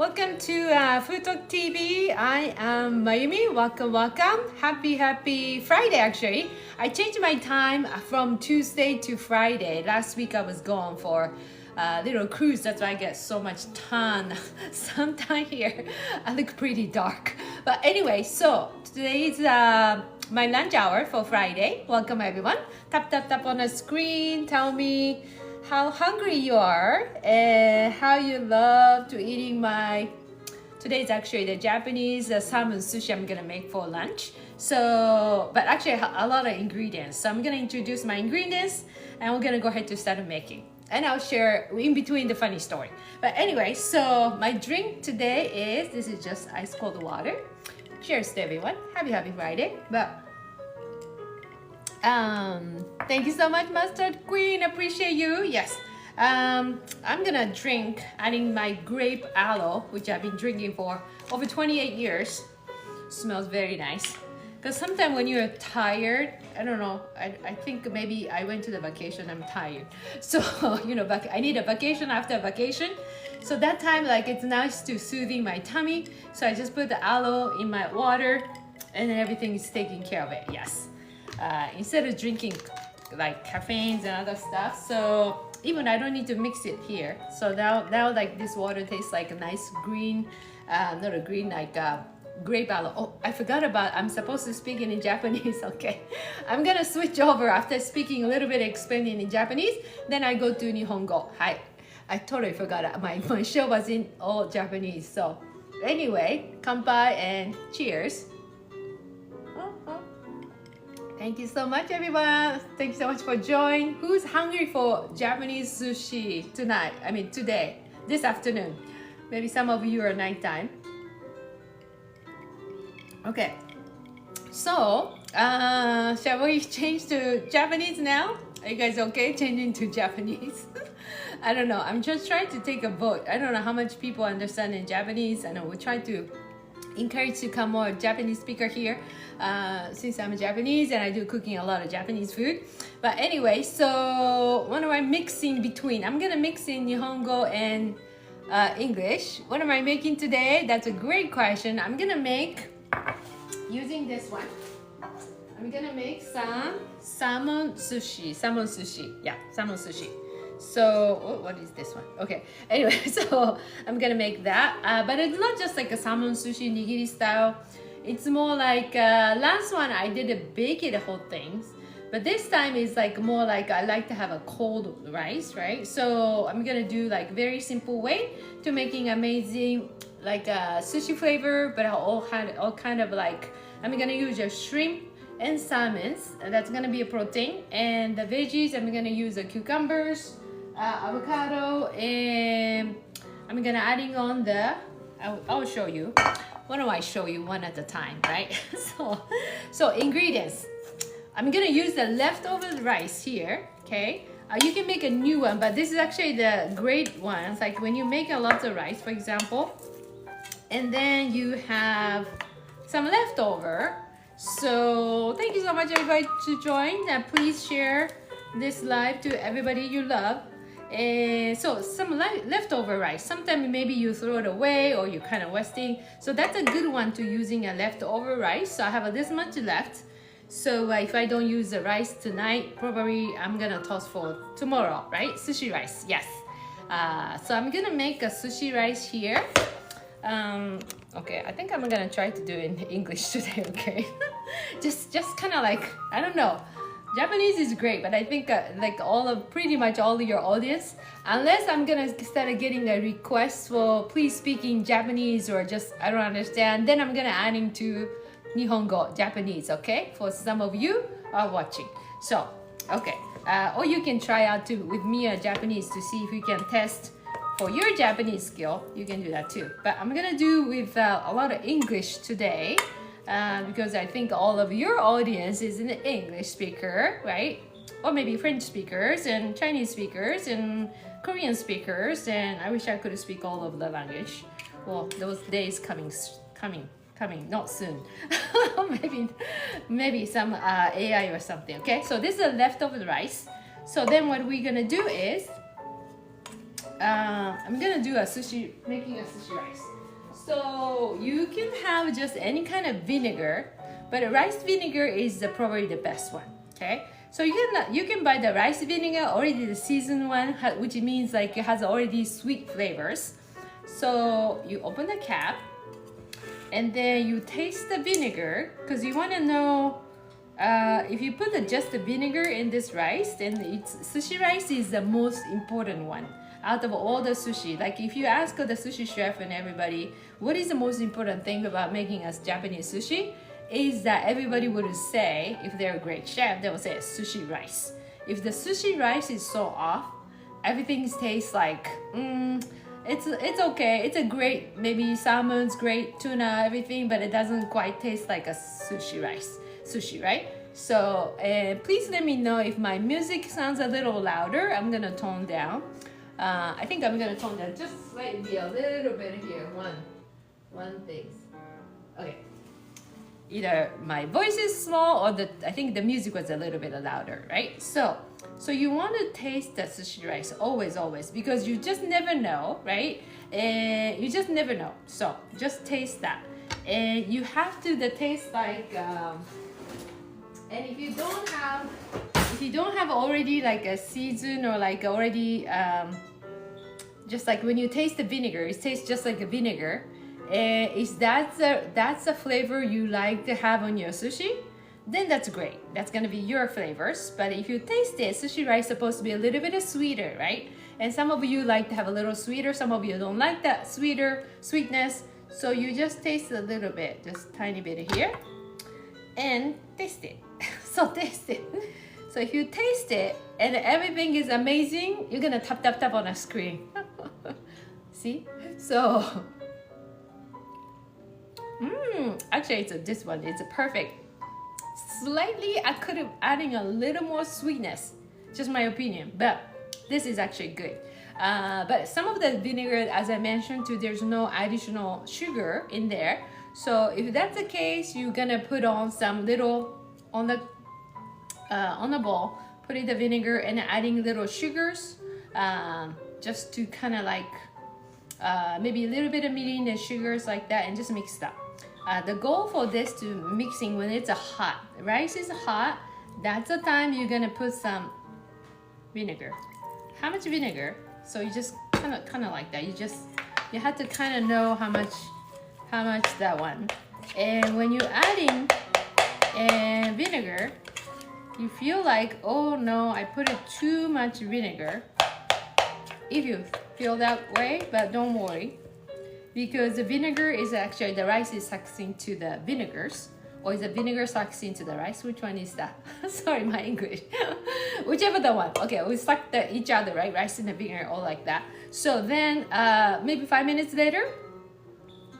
Welcome to FoodtokTV. I am Mayumi. Welcome. Happy Friday, actually. I changed my time from Tuesday to Friday. Last week I was gone for a little cruise. That's why I get so much suntan here. I look pretty dark. But anyway, so today is my lunch hour for Friday. Welcome everyone. Tap on the screen. Tell me how hungry you are and how you love to eating my today's actually the Japanese salmon sushi I'm gonna make for lunch. So but actually a lot of ingredients, so I'm gonna introduce my ingredients and we're gonna go ahead to start making, and I'll share in between the funny story. But anyway, so my drink today this is just ice cold water. Cheers to everyone. Happy Friday. But thank you so much, Mustard Queen. Appreciate you. Yes. I'm gonna drink adding my grape aloe, which I've been drinking for over 28 years. Smells very nice. Because sometimes when you're tired, I don't know, I think maybe I went to the vacation, I'm tired. So, you know, I need a vacation after a vacation. So that time, like, it's nice to soothing my tummy. So I just put the aloe in my water and then everything is taken care of it. Yes. Instead of drinking like caffeines and other stuff, so even I don't need to mix it here. So now like this water tastes like a nice green, not a green, like grape aloe. Oh, I forgot about, I'm supposed to speak in Japanese. Okay, I'm gonna switch over after speaking a little bit, explaining in Japanese, then I go to Nihongo. Hi, I totally forgot, my show was in all Japanese. So anyway, kanpai and cheers. Thank you so much, everyone. Thank you so much for joining. Who's hungry for Japanese sushi tonight? I mean, today, this afternoon. Maybe some of you are nighttime. Okay. So, shall we change to Japanese now? Are you guys okay changing to Japanese? I don't know. I'm just trying to take a vote. I don't know how much people understand in Japanese. I know we're trying to encourage to come more Japanese speaker here, since I'm Japanese and I do cooking a lot of Japanese food. But anyway, so what am I mixing between? I'm gonna mix in Nihongo and English. What am I making today? That's a great question. I'm gonna make, using this one, I'm gonna make some salmon sushi. Yeah, salmon sushi. So what is this one? Okay, anyway, so I'm gonna make that, but it's not just like a salmon sushi nigiri style. It's more like last one I did bake it whole things, but this time is like more like I like to have a cold rice, right? So I'm gonna do like very simple way to making amazing like sushi flavor, but all kind of like, I'm gonna use a shrimp and salmons, and that's gonna be a protein, and the veggies I'm gonna use the cucumbers, avocado, and I'm gonna adding on the, I'll show you. Why don't I show you one at a time, right? so ingredients. I'm gonna use the leftover rice here, okay? You can make a new one, but this is actually the great ones. Like when you make a lot of rice, for example, and then you have some leftover. So thank you so much everybody to join, and please share this live to everybody you love. And so some leftover rice, sometimes maybe you throw it away or you're kind of wasting, so that's a good one to using a leftover rice. So I have this much left, so if I don't use the rice tonight, probably I'm gonna toss for tomorrow, right? Sushi rice, yes. So I'm gonna make a sushi rice here. Okay, I think I'm gonna try to do it in English today. Okay, just kind of like, I don't know, Japanese is great, but I think like pretty much all of your audience, unless I'm gonna start getting a request for please speak in Japanese or just I don't understand, then I'm gonna add into Nihongo, Japanese, okay? For some of you are watching. So, okay, or you can try out too with me Japanese to see if you can test for your Japanese skill. You can do that too. But I'm gonna do with a lot of English today. Because I think all of your audience is an English speaker, right? Or maybe French speakers and Chinese speakers and Korean speakers, and I wish I could speak all of the language. Well, those days coming, not soon. maybe some AI or something. Okay, so this is a leftover rice. So then what we're gonna do is I'm gonna do making a sushi rice. So you can have just any kind of vinegar, but rice vinegar is probably the best one. Okay, so you can buy the rice vinegar already the seasoned one, which means like it has already sweet flavors. So you open the cap, and then you taste the vinegar because you want to know if you put just the vinegar in this rice, then sushi rice is the most important one out of all the sushi. Like if you ask the sushi chef and everybody, what is the most important thing about making us Japanese sushi? Is that everybody would say, if they're a great chef, they will say sushi rice. If the sushi rice is so off, everything tastes like, it's okay. It's a great, maybe salmon's great, tuna, everything, but it doesn't quite taste like a sushi, right? So please let me know if my music sounds a little louder. I'm gonna tone down. I think I'm gonna tone down just slightly a little bit here. One thing. Okay. Either my voice is small or I think the music was a little bit louder, right? So you want to taste the sushi rice always, because you just never know, right? You just never know. So just taste that, and you have to taste like. And if you don't have already like a season or like already just like when you taste the vinegar, it tastes just like a vinegar. Is that's the flavor you like to have on your sushi, then that's great. That's gonna be your flavors. But if you taste it, sushi rice is supposed to be a little bit sweeter, right? And some of you like to have a little sweeter, some of you don't like that sweetness. So you just taste a little bit, just tiny bit here, and taste it. So taste it. So if you taste it and everything is amazing, you're gonna tap on a screen. See? So actually this one, it's a perfect. Slightly, I could have adding a little more sweetness, just my opinion, but this is actually good. But some of the vinegar, as I mentioned too, there's no additional sugar in there. So if that's the case, you're gonna put on some little on the bowl, putting the vinegar and adding little sugars, just to kind of like maybe a little bit of mirin and sugars like that, and just mix it up. The goal for this to mixing when it's hot, rice is hot, that's the time you're gonna put some vinegar. How much vinegar? So you just kind of like that. You have to kind of know how much that one. And when you're adding vinegar, you feel like, oh no, I put too much vinegar. If you feel that way, but don't worry, because the vinegar is actually, the rice is sucks into the vinegars, or is the vinegar sucks into the rice? Which one is that? Sorry, my English. Whichever the one. Okay, we suck each other, right? Rice and the vinegar, all like that. So then maybe 5 minutes later,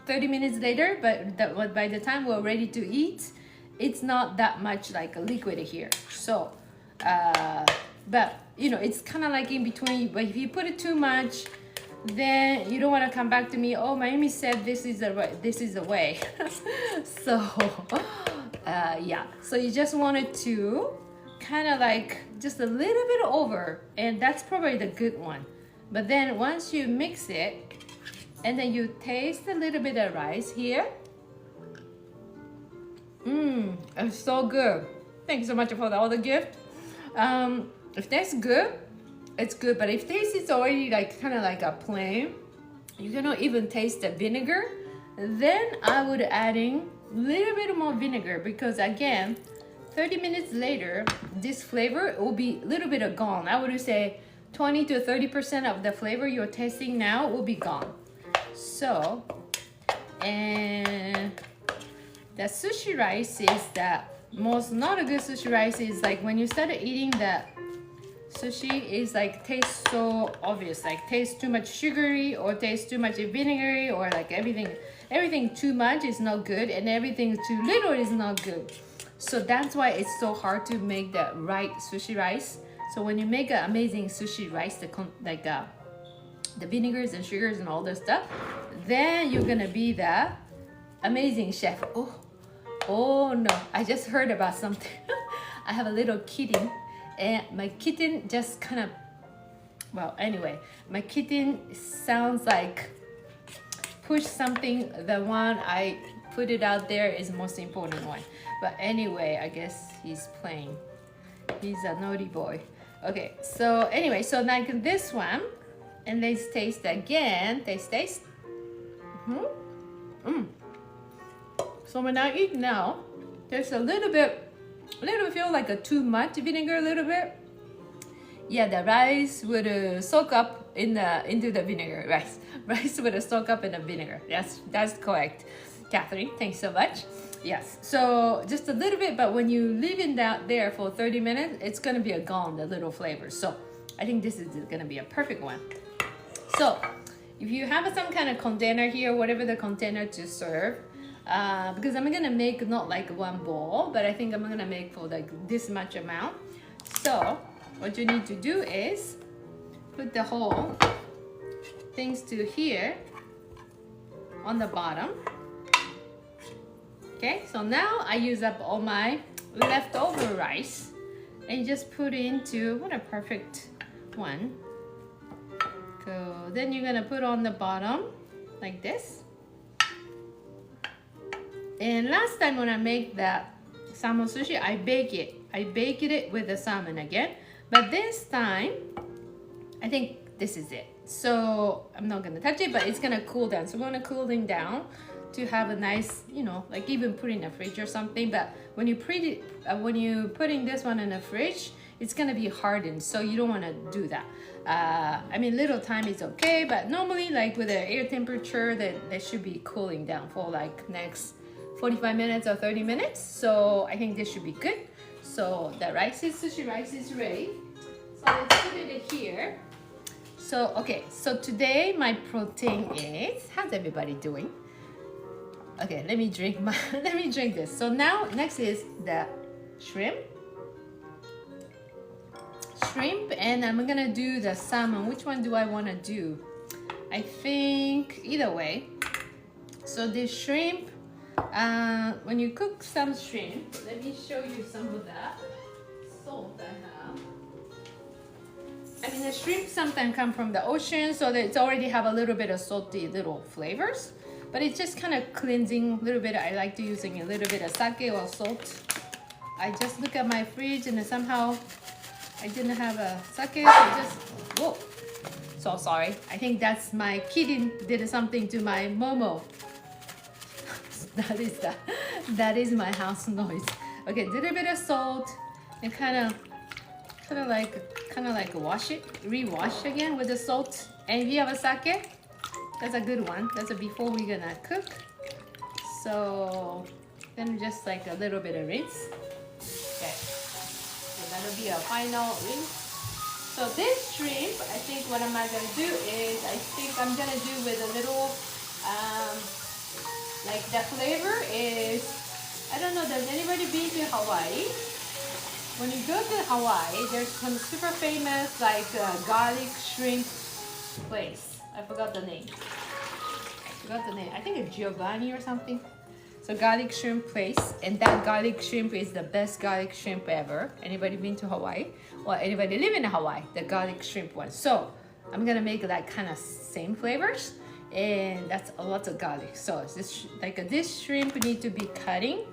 30 minutes later, but by the time we're ready to eat, it's not that much like a liquid here. So, but you know, it's kind of like in between. But if you put it too much, then you don't want to come back to me. Oh, Mayumi said this is the way. So, yeah. So you just wanted to kind of like just a little bit over, and that's probably the good one. But then once you mix it, and then you taste a little bit of rice here. It's so good. Thank you so much for all the gift. If that's good, it's good. But if taste is already like kind of like a plain, you cannot even taste the vinegar, then I would adding a little bit more vinegar, because again, 30 minutes later, this flavor will be a little bit gone. I would say 20 to 30% of the flavor you're tasting now will be gone. So, and the sushi rice is the most not a good sushi rice is like when you started eating the sushi is like tastes so obvious, like tastes too much sugary or tastes too much vinegary, or like everything too much is not good and everything too little is not good. So that's why it's so hard to make the right sushi rice. So when you make an amazing sushi rice, the vinegars and sugars and all this stuff, then you're gonna be the amazing chef. Oh no, I just heard about something. I have a little kitten, and my kitten just kind of Well, anyway, my kitten sounds like push something. The one I put it out there is the most important one. But anyway, I guess he's playing. He's a naughty boy. Okay, so anyway, so like this one, and let's taste again. Taste. So when I eat now, there's a little bit feel like a too much vinegar, a little bit. Yeah, the rice would soak up into the vinegar. Rice would soak up in the vinegar. That's correct, Catherine. Thanks so much. Yes, so just a little bit, but when you leave it out there for 30 minutes, it's gonna be gone, the little flavor. So I think this is gonna be a perfect one. So if you have some kind of container here, whatever the container to serve, because I'm gonna make not like one bowl, but I think I'm gonna make for like this much amount. So what you need to do is put the whole things to here on the bottom. Okay, so now I use up all my leftover rice and just put into, what a perfect one. So then you're gonna put on the bottom like this. And last time when I make that salmon sushi, I baked it with the salmon again. But this time, I think this is it. So I'm not gonna touch it, but it's gonna cool down. So we're gonna cool it down to have a nice, you know, like even put in a fridge or something. But when you putting this one in the fridge, it's gonna be hardened, so you don't want to do that. I mean, little time is okay, but normally like with the air temperature, that should be cooling down for like next 45 minutes or 30 minutes. So I think this should be good. So the sushi rice is ready. So let's put it here. So okay, so today my protein is, how's everybody doing? Okay, let me drink this. So now next is the shrimp, and I'm gonna do the salmon. Which one do I want to do? I think either way. So the shrimp, when you cook some shrimp, let me show you some of that salt I have. I mean, the shrimp sometimes come from the ocean, so that it's already have a little bit of salty little flavors. But it's just kind of cleansing a little bit. I like to using a little bit of sake or salt. I just look at my fridge and somehow I didn't have a sake, so just, whoa. So sorry. I think that's my kitten did something to my momo. that is my house noise. Okay, a little bit of salt and kind of like rewash again with the salt. And if you have a sake, that's a good one. That's a before we're gonna cook. So then just like a little bit of rinse. Okay, so that'll be a final rinse. So this shrimp, I think what I'm gonna do is, I think I'm gonna do with a little, like the flavor is, I don't know, does anybody been to Hawaii? When you go to Hawaii, there's some super famous like garlic shrimp place. I forgot the name. I think it's Giovanni or something. So garlic shrimp place, and that garlic shrimp is the best garlic shrimp ever. Anybody been to Hawaii? Or anybody live in Hawaii? The garlic shrimp one. So I'm gonna make that kind of same flavors, and that's a lot of garlic. So this this shrimp need to be cutting,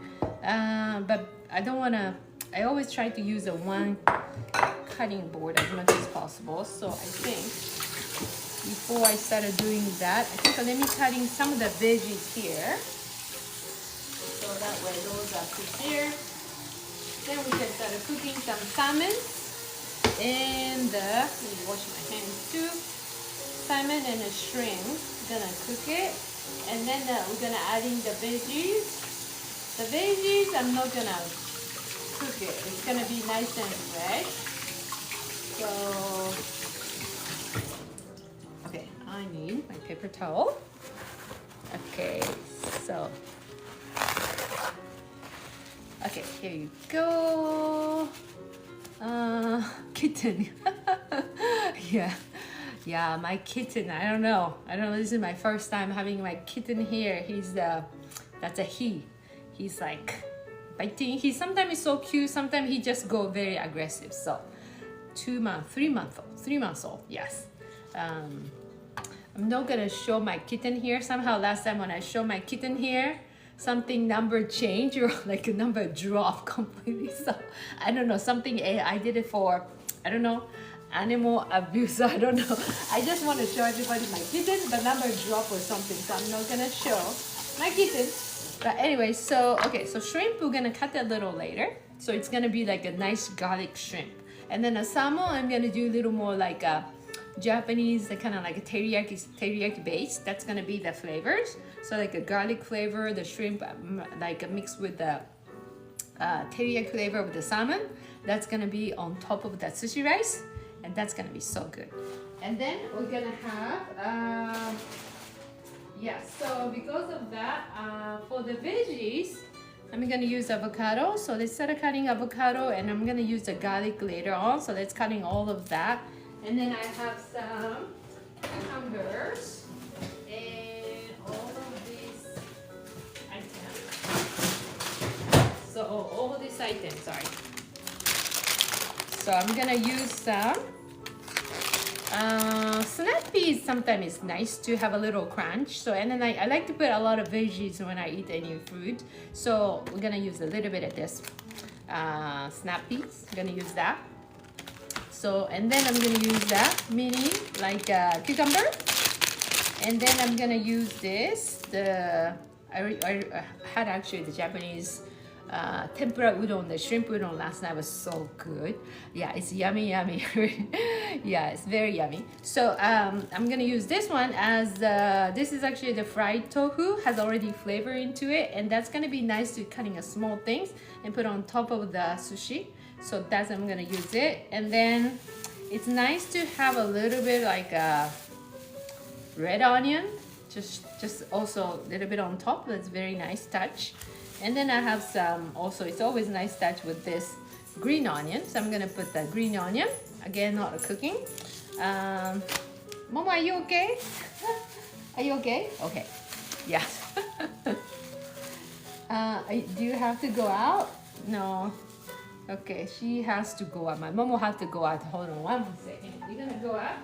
but I don't wanna. I always try to use a one cutting board as much as possible. So I think before I started doing that, I think let me cutting some of the veggies here. So that way those are prepared. Then we can start cooking some salmon. And let me wash my hands too. Salmon and a shrimp. Gonna cook it. And then we're gonna add in the veggies. The veggies, I'm not gonna cook it. It's gonna be nice and fresh. So, okay, I need my paper towel. Okay, so, okay, here you go. Kitten. yeah, my kitten. I don't know. This is my first time having my kitten here. That's a he. He's like biting. He sometimes is so cute. Sometimes he just go very aggressive. So 3 months old. Yes. I'm not gonna show my kitten here. Somehow last time when I showed my kitten here, something number changed or like a number dropped completely. So I don't know, something I did it for, I don't know, animal abuse. I don't know. I just want to show everybody my kitten, but number dropped or something. So I'm not gonna show my kitten. But anyway, so okay, so shrimp we're gonna cut a little later. So it's gonna be like a nice garlic shrimp. And then a salmon, I'm gonna do a little more like a Japanese, kind of like a teriyaki base. That's gonna be the flavors. So like a garlic flavor, the shrimp like mixed with the teriyaki flavor of the salmon. That's gonna be on top of that sushi rice, and that's gonna be so good. And then we're gonna have so because of that, for the veggies, I'm gonna use avocado. So let's start cutting avocado, and I'm gonna use the garlic later on. So let's cutting all of that. And then I have some cucumbers and all of these items. So all of these items, sorry. So I'm gonna use some snap peas. Sometimes it's nice to have a little crunch. So and then I like to put a lot of veggies when I eat any food. So we're gonna use a little bit of this snap peas. I'm gonna use that. So, and then I'm gonna use that mini like cucumber, and then I'm gonna use this. I had actually the Japanese tempura udon, the shrimp udon last night was so good. Yeah, it's yummy. Yeah, it's very yummy. So I'm gonna use this one as this is actually the fried tofu, has already flavor into it, and that's gonna be nice to cutting a small things and put on top of the sushi. So that's I'm gonna use it. And then it's nice to have a little bit like a red onion, just also a little bit on top. That's very nice touch. And then I have some also, it's always nice touch with this green onion. So I'm gonna put the green onion, again not cooking. Mama, are you okay? Are you okay? Okay, yeah. Do you have to go out? No. Okay, she has to go out. My mom will have to go out. Hold on 1 second. You're gonna go out?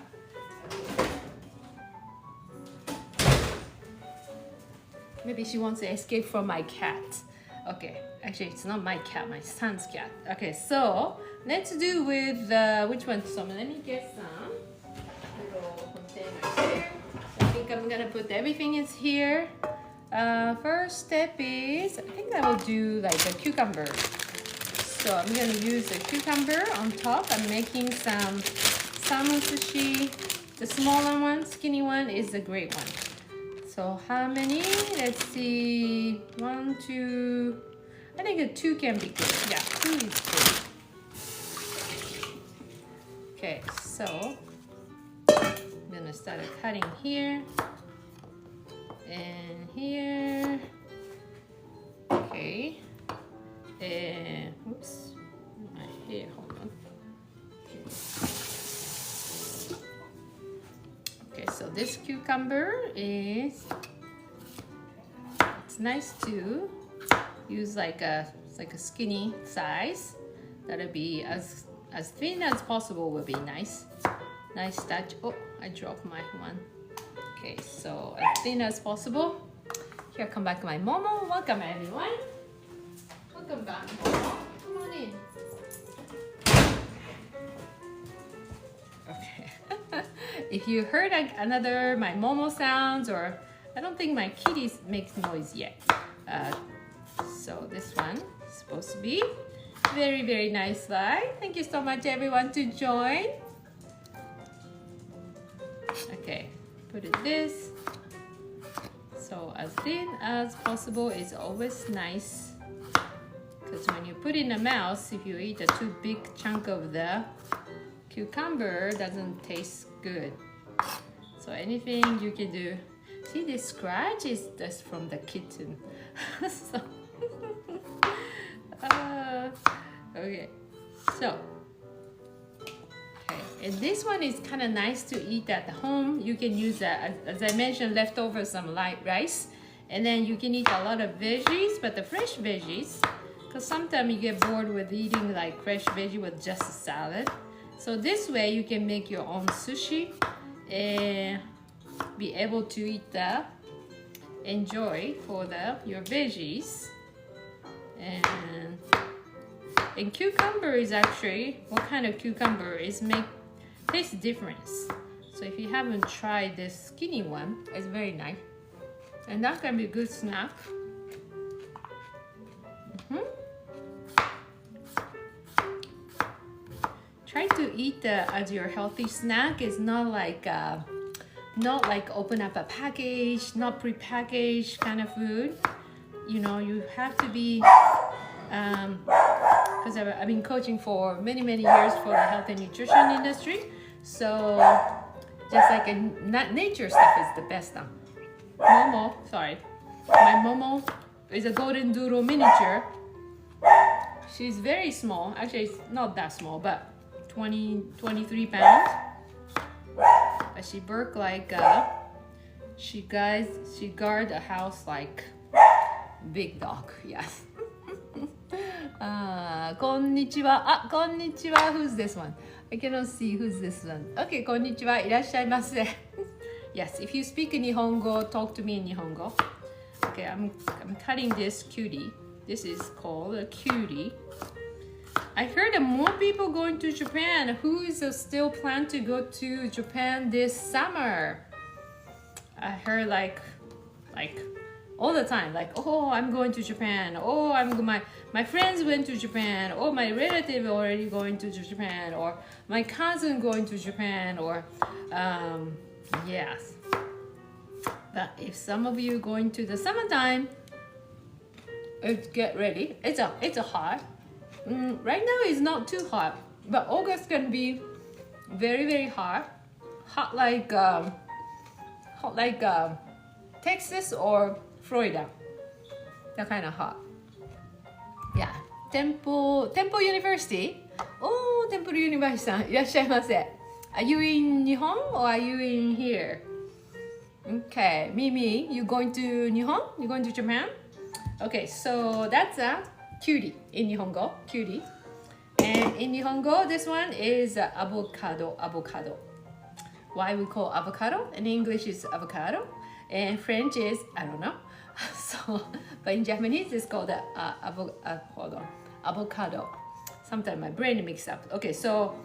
Maybe she wants to escape from my cat. Okay, actually it's not my cat, my son's cat. Okay, so let's do with which one? So let me get some little containers here. I think I'm gonna put everything is here. First step is, I think I will do like a cucumber. So I'm gonna use a cucumber on top. I'm making some salmon sushi. The smaller one, skinny one is the great one. So how many? Let's see, 1, 2, I think a 2 can be good. Yeah, 2 is good. Okay, so I'm gonna start cutting here and here. Okay. Oops, my hair, hold on. Okay, so this cucumber is, it's nice to use like a skinny size. That'll be as thin as possible will be nice. Nice touch. Oh, I dropped my one. Okay, so as thin as possible. Here, come back my Momo. Welcome everyone. Welcome back, Momo. Come on in. Okay. If you heard another my Momo sounds, or I don't think my kitty makes noise yet. So this one is supposed to be very, very nice slide. Thank you so much everyone to join. Okay, put it this. So as thin as possible is always nice. Because when you put in the mouth, if you eat a too big chunk of the cucumber, doesn't taste good. So anything you can do. See, this scratch is just from the kitten. So, okay, so okay, and this one is kind of nice to eat at home. You can use that, as I mentioned, leftover some light rice, and then you can eat a lot of veggies, but the fresh veggies, because sometimes you get bored with eating like fresh veggie with just a salad. So this way you can make your own sushi and be able to eat that, enjoy for your veggies. And cucumber is actually, what kind of cucumber is taste difference. So if you haven't tried this skinny one, it's very nice. And that can be a good snack. Try to eat as your healthy snack. It's not like open up a package, not pre-packaged kind of food. You know, you have to be, because I've been coaching for many years for the health and nutrition industry. So just like nature stuff is the best now. Momo, sorry. My Momo is a golden doodle miniature. She's very small. Actually, it's not that small, but 23 pounds. But she work like she guard a house like big dog. Yes. Konnichiwa. Konnichiwa. Who's this one? I cannot see who's this one. Okay, konnichiwa. Irashaimase. Yes, if you speak in Nihongo, talk to me in Nihongo. Okay, I'm cutting this cutie. This is called a cutie. I heard that more people going to Japan. Who is still plan to go to Japan this summer? I heard like all the time, like, oh, I'm going to Japan. Oh, my friends went to Japan. Oh, my relative already going to Japan, or my cousin going to Japan, or yes. But if some of you going to the summertime, get ready. It's a hot. Right now it's not too hot, but August can be very hot. Hot like Texas or Florida. That kind of hot. Yeah. Temple University. Oh, Temple University. いらっしゃいませ. Are you in Nihon or are you in here? Okay, Mimi, you going to Nihon? You going to Japan? Okay, so that's a cutie in Nihongo, cutie. And in Nihongo, this one is avocado. Why we call avocado? In English is avocado, and French is, I don't know. So, but in Japanese it's called avocado. Sometimes my brain mixes up. Okay, so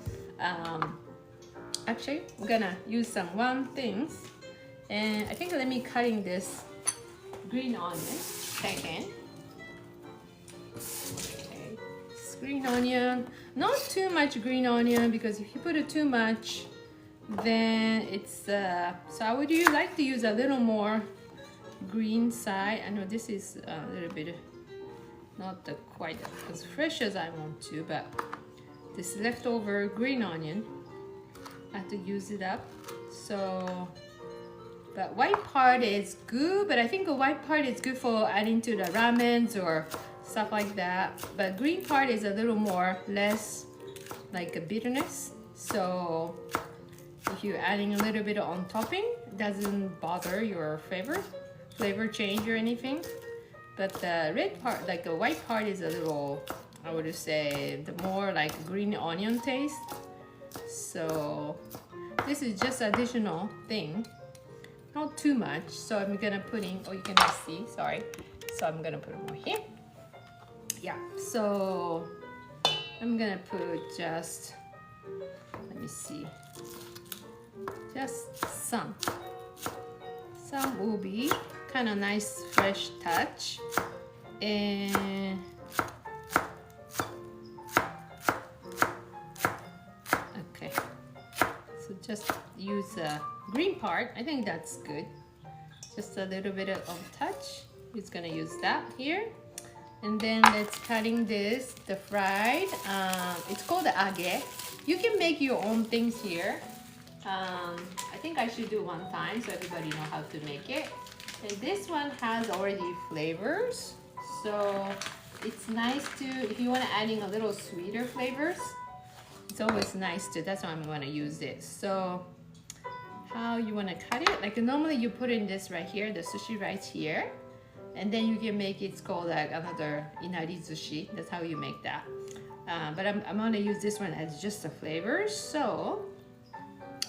actually we're gonna use some things, and I think let me cutting this green onion second. Okay, this green onion, not too much green onion, because if you put it too much, then it's so I would like to use a little more green side. I know this is a little bit not quite as fresh as I want to, but this leftover green onion, I have to use it up. So the white part is good, but I think the white part is good for adding to the ramens or stuff like that. But green part is a little less like a bitterness. So if you're adding a little bit on topping, it doesn't bother your flavor change or anything. But the red part, like the white part, is a little, I would say, the more like green onion taste. So this is just additional thing, not too much. So I'm gonna put in, oh, you cannot see, sorry. So I'm gonna put more here. Yeah, so I'm gonna put just, let me see, just some will be kind of nice fresh touch. And okay, so just use the green part. I think that's good. Just a little bit of touch. It's gonna use that here. And then let's cutting this, the fried, it's called the age. You can make your own things here. I think I should do one time so everybody know how to make it. And this one has already flavors, so it's nice to, if you want to add in a little sweeter flavors, it's always nice to, that's why I'm going to use this. So how you want to cut it, like normally you put in this right here, the sushi right here, and then you can make it, it's called like another inari sushi. That's how you make that. but I'm gonna use this one as just a flavor. So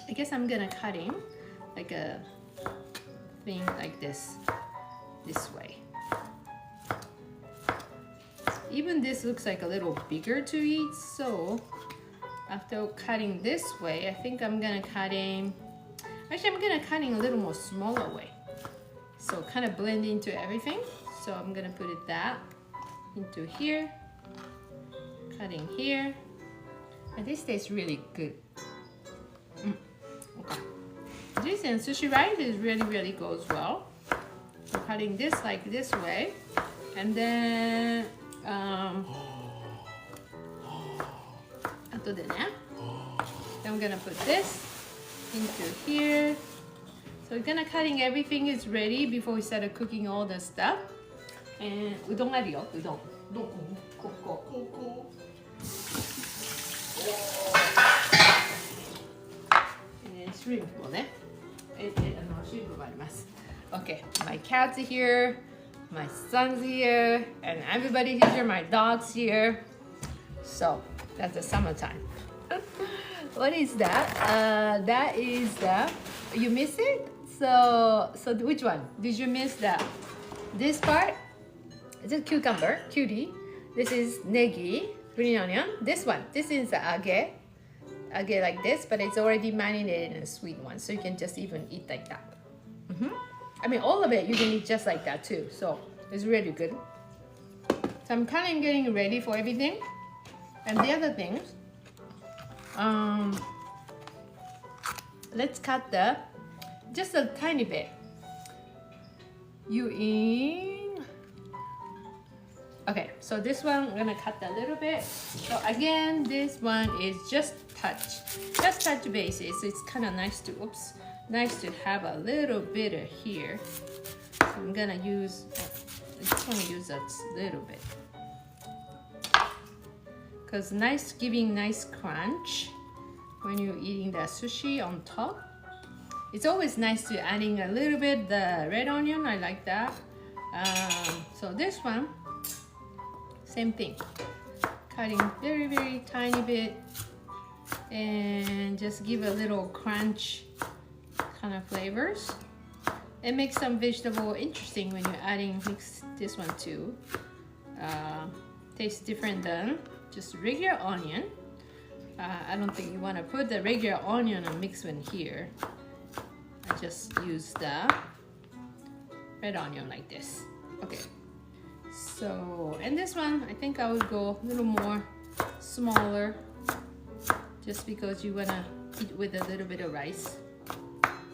I guess I'm gonna cut in like a thing like this way. Even this looks like a little bigger to eat, so after cutting this way, I think I'm gonna cut in, actually I'm gonna cut in a little more smaller way. So kind of blend into everything. So I'm gonna put it that into here, cutting here, and this tastes really good. Okay. This and sushi rice is really goes well. So cutting this like this way, and then then I'm gonna put this into here. So we're gonna cutting everything is ready before we start cooking all the stuff. And udon 아리요, udon. And shrimp もね、shrimp もあります。Okay, my cat's here, my son's here, and everybody's here. My dog's here. So that's the summertime. What is that? That is the. You miss it? So which one? Did you miss that? This part? Is it cucumber? Cutie. This is negi, green onion. This one. This is the age like this, but it's already marinated in a sweet one, so you can just even eat like that. I mean, all of it you can eat just like that too. So it's really good. So I'm kind of getting ready for everything. And the other things, let's cut just a tiny bit. Okay, so this one I'm gonna cut a little bit. So again, this one is just touch basis. It's kind of nice to, nice to have a little bit of here. So I'm gonna use, I just want to use a little bit. Because giving nice crunch when you're eating the sushi on top. It's always nice to adding a little bit the red onion. I like that. So this one, same thing. Cutting very tiny bit and just give a little crunch kind of flavors. It makes some vegetable interesting when you're mix this one too. Tastes different than just regular onion. I don't think you want to put the regular onion and mix one here. I just use the red onion like this. Okay. So, and this one, I think I would go a little more smaller, just because you want to eat with a little bit of rice.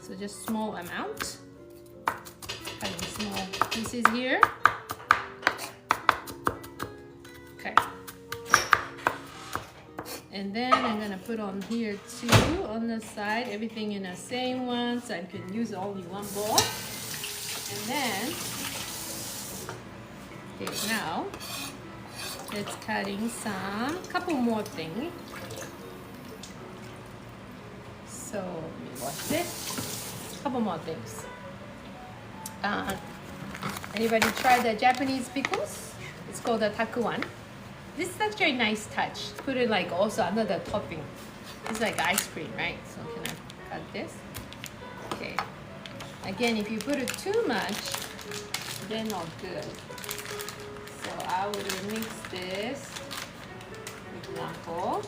So just small amount. Cutting small pieces here. Okay. And then I'm gonna put on here too, on the side, everything in the same one, so I can use only one bowl. And then, okay, now, let's cutting couple more things. So, let me wash this. Couple more things. Anybody try the Japanese pickles? It's called the takuan. This is actually a nice touch. Put it like also another topping. It's like ice cream, right? So can I cut this? Okay. Again, if you put it too much, then not good. So I will mix this. Example.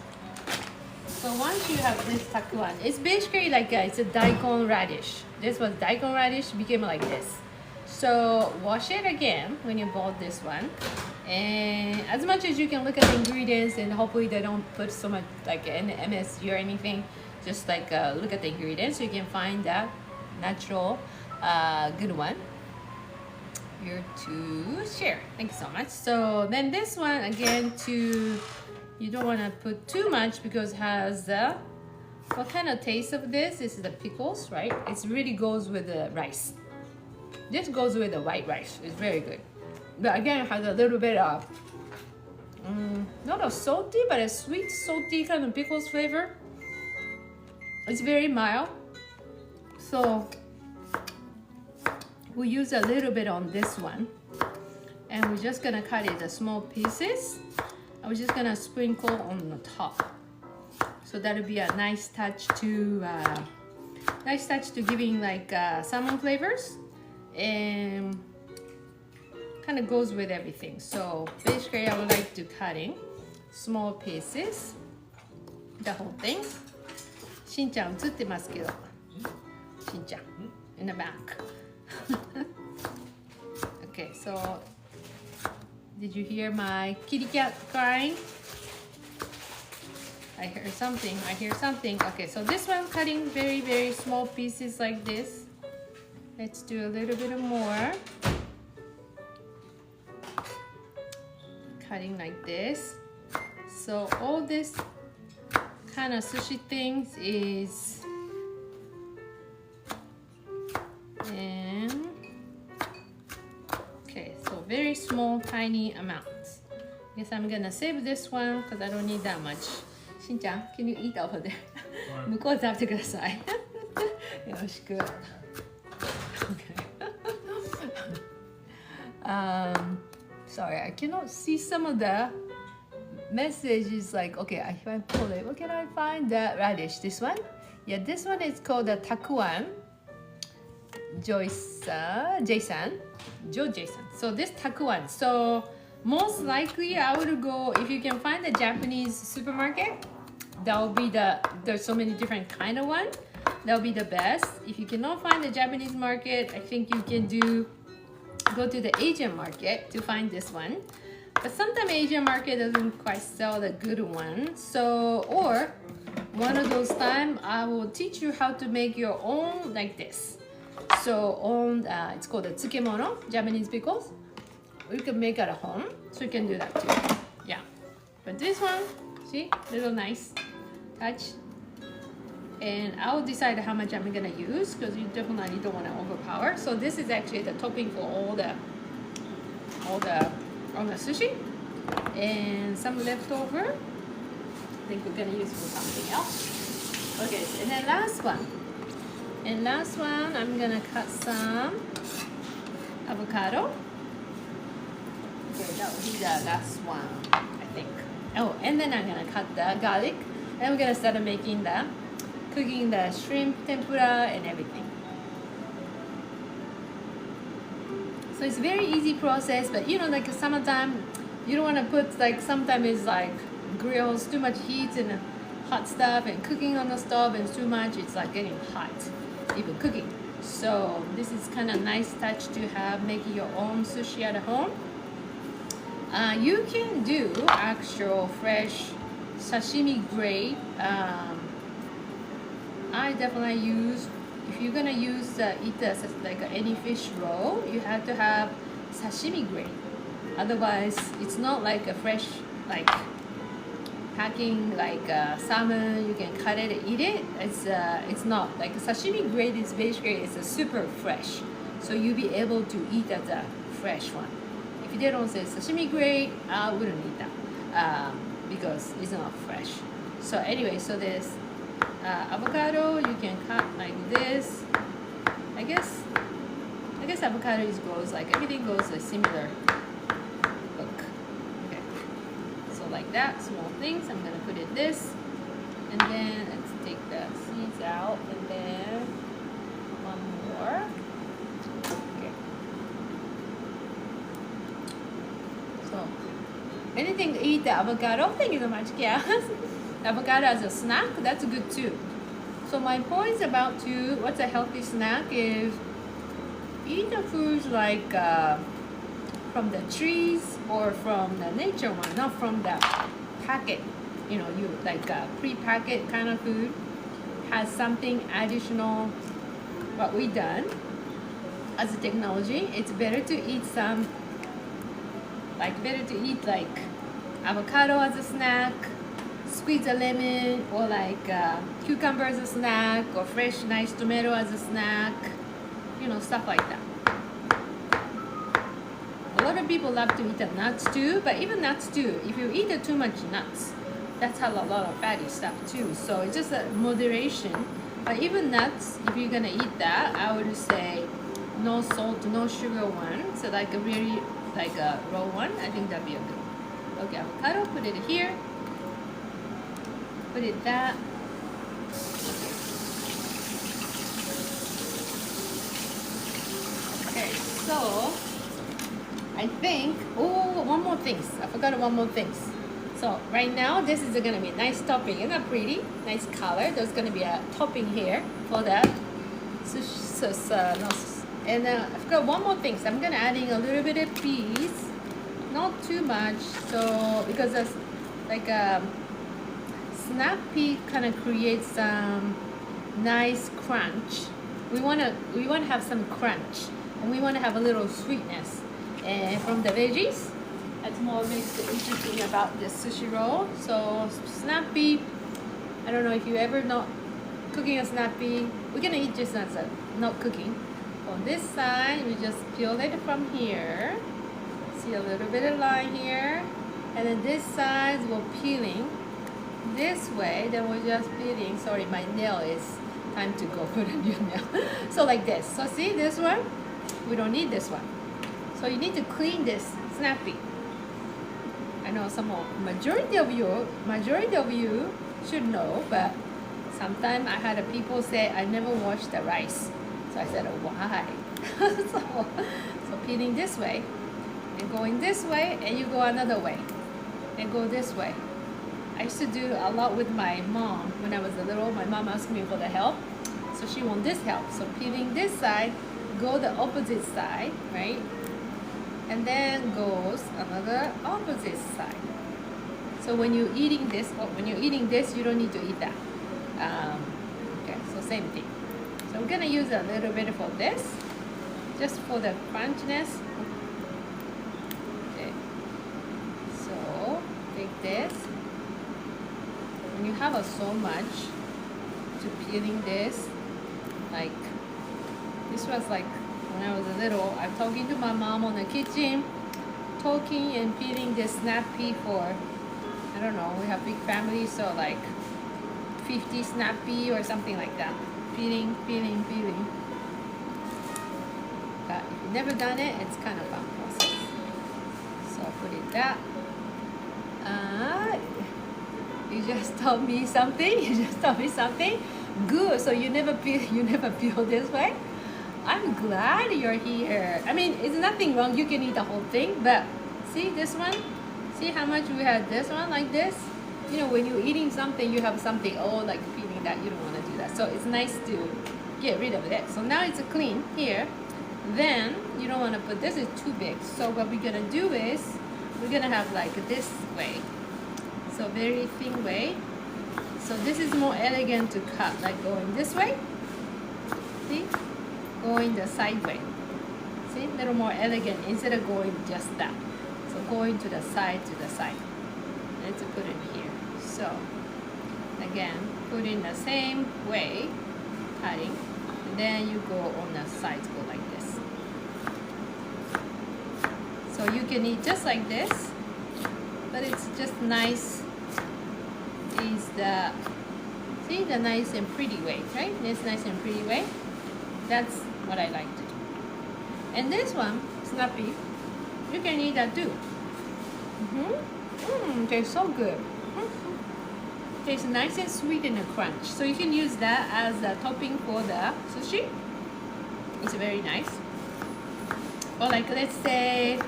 So once you have this takuan, it's basically like it's a daikon radish. This was daikon radish, became like this. So wash it again when you bought this one. And as much as you can look at the ingredients, and hopefully they don't put so much like an MSG or anything, just like look at the ingredients so you can find that natural good one here to share. Thank you so much. So then this one again, you don't want to put too much because it has what kind of taste of this is the pickles, right? It really goes with the rice. This goes with the white rice. It's very good. But again, it has a little bit of, not a salty, but a sweet, salty kind of pickles flavor. It's very mild. So we use a little bit on this one. And we're just gonna cut it in small pieces. I was just gonna sprinkle on the top. So that'll be a nice touch to giving like salmon flavors, and kind of goes with everything. So basically I would like to cutting small pieces, the whole thing. しんちゃん映ってますけど、しんちゃん in the back. Okay, so did you hear my kitty cat crying? I hear something. Okay, so this one cutting very, very small pieces like this. Let's do a little bit more. Cutting like this. So all this kind of sushi things is, and okay, so very small, tiny amounts. Guess I'm gonna save this one because I don't need that much. Shin-chan, can you eat over there? 向こう食べてください。よろしく。Sorry, I cannot see some of the messages. Like, okay, if I pull it, where can I find the radish? This one? Yeah, this one is called the takuan. Jason. So this takuan. So most likely I would go, if you can find the Japanese supermarket, that will be there's so many different kind of one. That will be the best. If you cannot find the Japanese market, I think you can go to the Asian market to find this one. But sometimes Asian market doesn't quite sell the good one. So, or one of those time, I will teach you how to make your own like this. So it's called a tsukemono, Japanese pickles. You can make at home, so you can do that too. Yeah, but this one, see, little nice touch. And I'll decide how much I'm gonna use because you definitely don't want to overpower. So this is actually the topping for all the sushi, and some leftover. I think we're gonna use for something else. Okay, and then last one. I'm gonna cut some avocado. Okay, that will be the last one, I think. Oh, and then I'm gonna cut the garlic, and we're gonna start cooking the shrimp tempura and everything. So it's a very easy process, but like summertime, you don't want to put like, sometimes it's like grills, too much heat and hot stuff, and cooking on the stove and too much, it's like getting hot, even cooking. So this is kind of nice touch to have making your own sushi at home. You can do actual fresh sashimi grade. I definitely use, if you're gonna use eat like any fish roll, you have to have sashimi grade. Otherwise, it's not like a fresh, like packing like salmon. You can cut it and eat it. It's not like sashimi grade is basically it's a super fresh, so you'll be able to eat as a fresh one. If they don't say sashimi grade, I wouldn't eat that because it's not fresh. So anyway, so there's avocado. You can cut like this. I guess avocado goes like everything goes a similar look. Okay, so like that, small things. I'm gonna put it this, and then let's take the seeds out, and then one more. Okay. So anything to eat the avocado. Thank you so much, yeah. Avocado as a snack, that's good too. So my point is about what's a healthy snack is eat the foods like from the trees or from the nature one, not from the packet. You like pre-packet kind of food has something additional. What we done as a technology, it's better to eat like avocado as a snack, squeeze a lemon, or like cucumber as a snack, or fresh nice tomato as a snack, stuff like that. A lot of people love to eat the nuts too, but even nuts too, if you eat too much nuts, that's a lot of fatty stuff too. So it's just a moderation. But even nuts, if you're gonna eat that, I would say no salt, no sugar one. So like a really like a raw one, I think that'd be a good. Okay, avocado, put it here. Put it that. Okay, so I think, oh, one more thing. I forgot one more thing. So right now, this is gonna be a nice topping. Isn't that pretty? Nice color. There's gonna be a topping here for that. And I forgot one more thing. So I'm gonna adding a little bit of peas, not too much. So because that's like snap pea kind of creates some nice crunch. We wanna have some crunch, and we wanna have a little sweetness. And from the veggies, that's more makes it interesting about this sushi roll. So snap pea, I don't know if you ever not cooking a snap pea. We're gonna eat just as a not cooking. On this side, we just peel it from here. See a little bit of line here, and then this side we're peeling this way. Then we're just peeling. Sorry, my nail is time to go put a new nail. So like this. So see this one, we don't need this one. So you need to clean this snap pea. I know majority of you should know, but sometimes I had people say I never wash the rice. So I said, why? so peeling this way and going this way, and you go another way and go this way. I used to do a lot with my mom when I was little. My mom asked me for the help, so she want this help. So peeling this side, go the opposite side, right? And then goes another opposite side. So when you're eating this, you don't need to eat that. Okay, so same thing. So we're gonna use a little bit for this, just for the crunchiness. Okay. So take this. When you have so much to peeling this, like this was like when I was little, I'm talking to my mom on the kitchen, talking and peeling this snap pea for, I don't know, we have big family, so like 50 snap pea or something like that. Peeling. But if you've never done it, it's kind of fun process. So put it that. You just told me something. Good. So you never peel this way. I'm glad you're here. I mean, it's nothing wrong. You can eat the whole thing, but see this one? See how much we had this one like this? You know, when you're eating something, you have something, like peeling that. You don't want to do that. So it's nice to get rid of it. So now it's clean here. Then you don't want to put, this is too big. So what we're going to do is, we're going to have like this way. So very thin way. So this is more elegant to cut, like going this way. See? Going the side way. See? A little more elegant instead of going just that. So going to the side. Let's put it here. So again, put in the same way, cutting. And then you go on the sides, go like this. So you can eat just like this, but it's just nice. Is the, see, the nice and pretty way, right? This nice and pretty way. That's what I like to do. And this one, snappy, you can eat that too. Tastes so good. Tastes nice and sweet and a crunch. So you can use that as a topping for the sushi. It's very nice. Or like, let's say,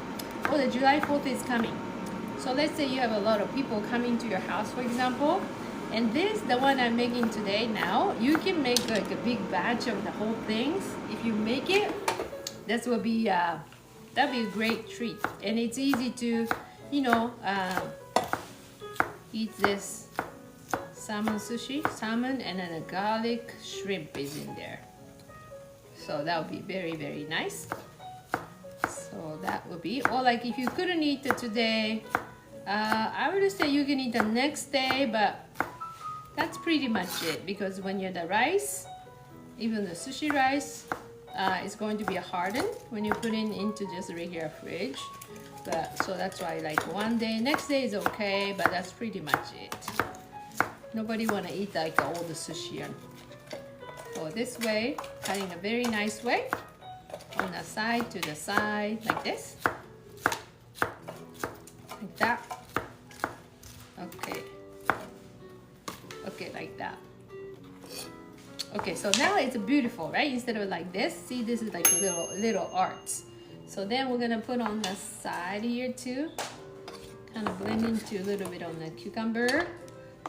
the July 4th is coming. So let's say you have a lot of people coming to your house, for example, and this, the one I'm making today now, you can make like a big batch of the whole things. If you make it, that will be that'd be a great treat, and it's easy to, eat this salmon sushi, and then a garlic shrimp is in there. So that would be very, very nice. So that would be, or like if you couldn't eat it today, I would say you can eat the next day, but that's pretty much it, because when you're the rice, even the sushi rice, it's going to be hardened when you put it into just a regular fridge. But so that's why like one day, next day is okay, but that's pretty much it. Nobody want to eat like all the sushi. So this way, cutting a very nice way, on the side to the side, like this. Like that. Okay, so now it's beautiful, right? Instead of like this, see, this is like a little arts. So then we're gonna put on the side here too, kind of blend into a little bit on the cucumber.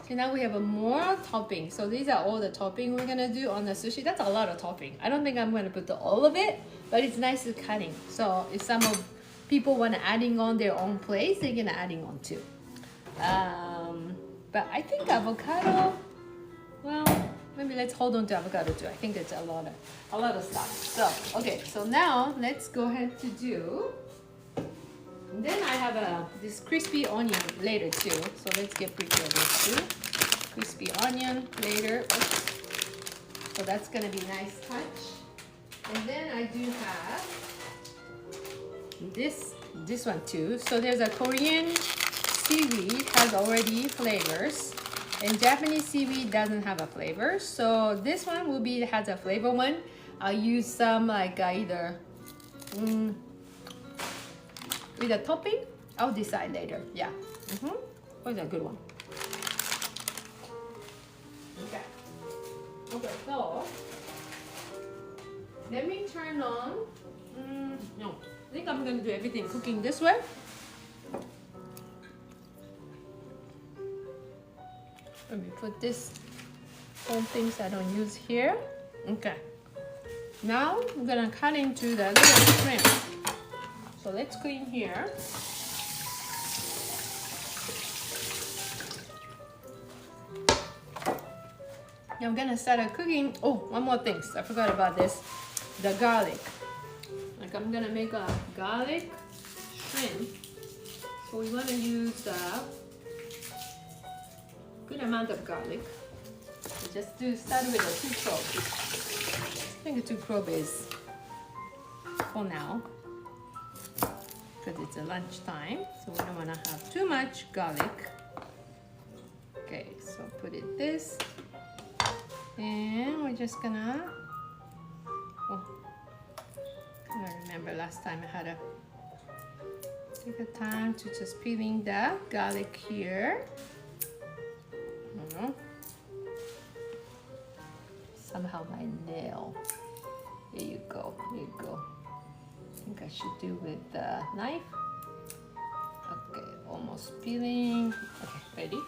So now we have a more topping. So these are all the topping we're gonna do on the sushi. That's a lot of topping. I don't think I'm gonna put all of it, but it's nice to cutting. So if some of people want to adding on their own place, they're gonna adding on too. But I think avocado, well, maybe let's hold on to avocado too. I think it's a lot of stuff. So okay, so now let's go ahead to do. And then I have this crispy onion later too. So let's get prepared this too. Crispy onion later. Oops. So that's gonna be nice touch. And then I do have this one too. So there's a Korean seaweed has already flavors, and Japanese seaweed doesn't have a flavor. So this one will be has a flavor one. I'll use some like either with a topping. I'll decide later. Yeah. What's a good one? Okay. Okay. So let me turn on. No, I think I'm gonna do everything cooking this way. Let me put this whole things I don't use here. Okay. Now I'm gonna cut into the little shrimp. So let's clean here. Now I'm gonna start cooking. Oh, one more thing. I forgot about this. The garlic. Like I'm gonna make a garlic shrimp. So we wanna use a good amount of garlic. So just start with a 2 cloves. I think a 2 cloves is for now, because it's a lunchtime, so we don't want to have too much garlic. Okay, so put it this, and we're just gonna. Oh, I remember last time I had to take the time to just peeling the garlic here. Somehow my nail. Here you go. Here you go. I think I should do with the knife. Okay, almost peeling. Okay, ready?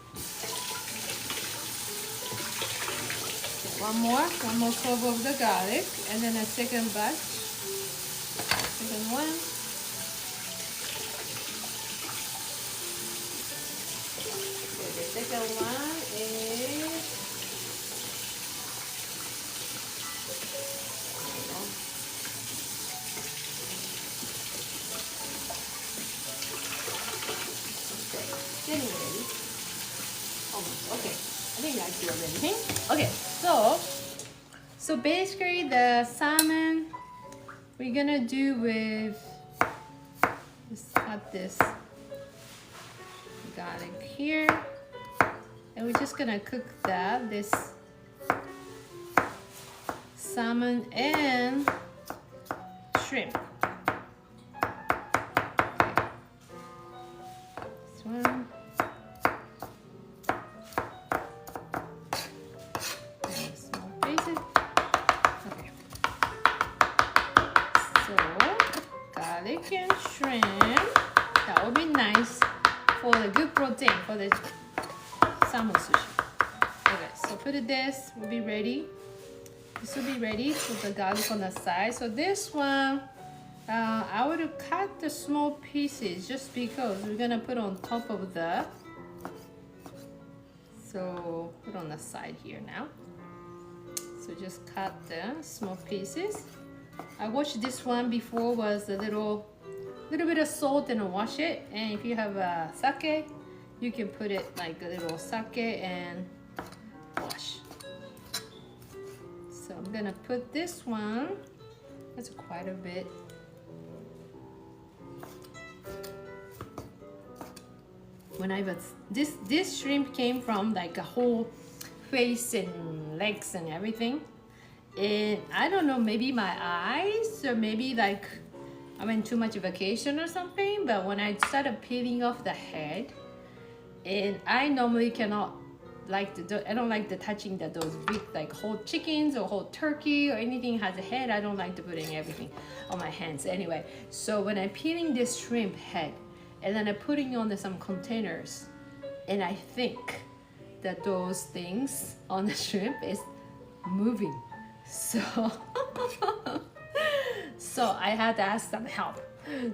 One more clove of the garlic, and then a second batch. Second one. Okay, the second one is. Getting ready. Almost. Okay. I think I feel everything. Okay. So basically the salmon we're gonna do with just cut this garlic here, and we're just gonna cook this salmon and shrimp. One. And small pieces. Okay. So garlic and shrimp. That would be nice for the good protein for the salmon sushi. Okay, so put it this. Will be ready. This will be ready. Put the garlic on the side. So this one. I would cut the small pieces just because we're gonna put on top of so put on the side here now. So just cut the small pieces. I washed this one before, was a little bit of salt and wash it. And if you have sake, you can put it like a little sake and wash. So I'm gonna put this one. That's quite a bit. When I was this shrimp came from like a whole face and legs and everything, and I don't know, maybe my eyes, or maybe like I went too much vacation or something, but when I started peeling off the head, and I normally cannot I don't like the touching those big like whole chickens or whole turkey or anything has a head. I don't like to putting everything on my hands anyway. So when I'm peeling this shrimp head and then I'm putting on some containers, and I think that those things on the shrimp is moving. So so I had to ask some help.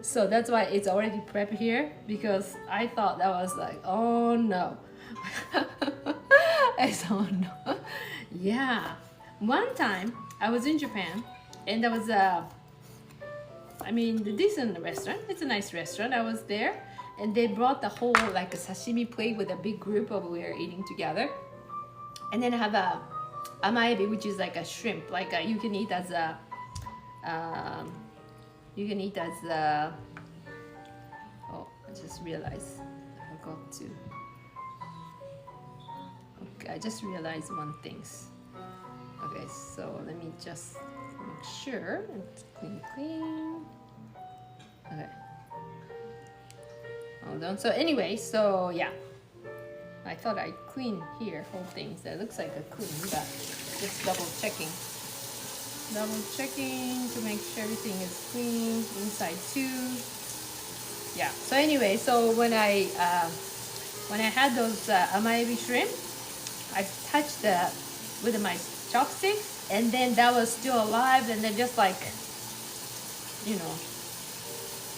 So that's why it's already prepped here, because I thought that was like, oh no. I said, oh no. Yeah. One time I was in Japan and there was a decent restaurant. It's a nice restaurant. I was there and they brought the whole like a sashimi plate with a big group of we were eating together. And then I have a amaebi, which is like a shrimp, like you can eat as a oh, I just realized I forgot to. Okay, I just realized one thing. Okay, so let me just make sure it's clean. Okay. Hold on. So anyway, so yeah. I thought I'd clean here whole things. That looks like a clean, but just double checking to make sure everything is clean inside too. Yeah. So anyway, so when I had those amaebi shrimp, I touched with my chopsticks, and then that was still alive, and then just like, you know,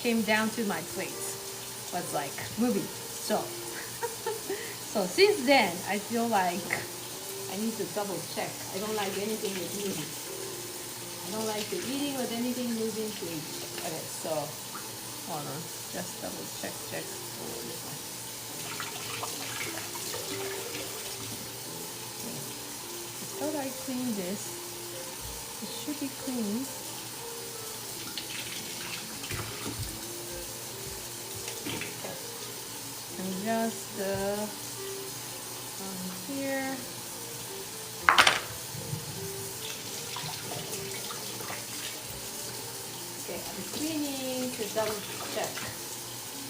came down to my plate. Was like moving. So so since then I feel like I need to double check. I don't like anything with moving. I don't like the eating with anything moving to eat. Okay, so hold on, just double check. Oh, this one. I thought I cleaned this. It should be clean. And just on here. Okay, I'm cleaning to double check.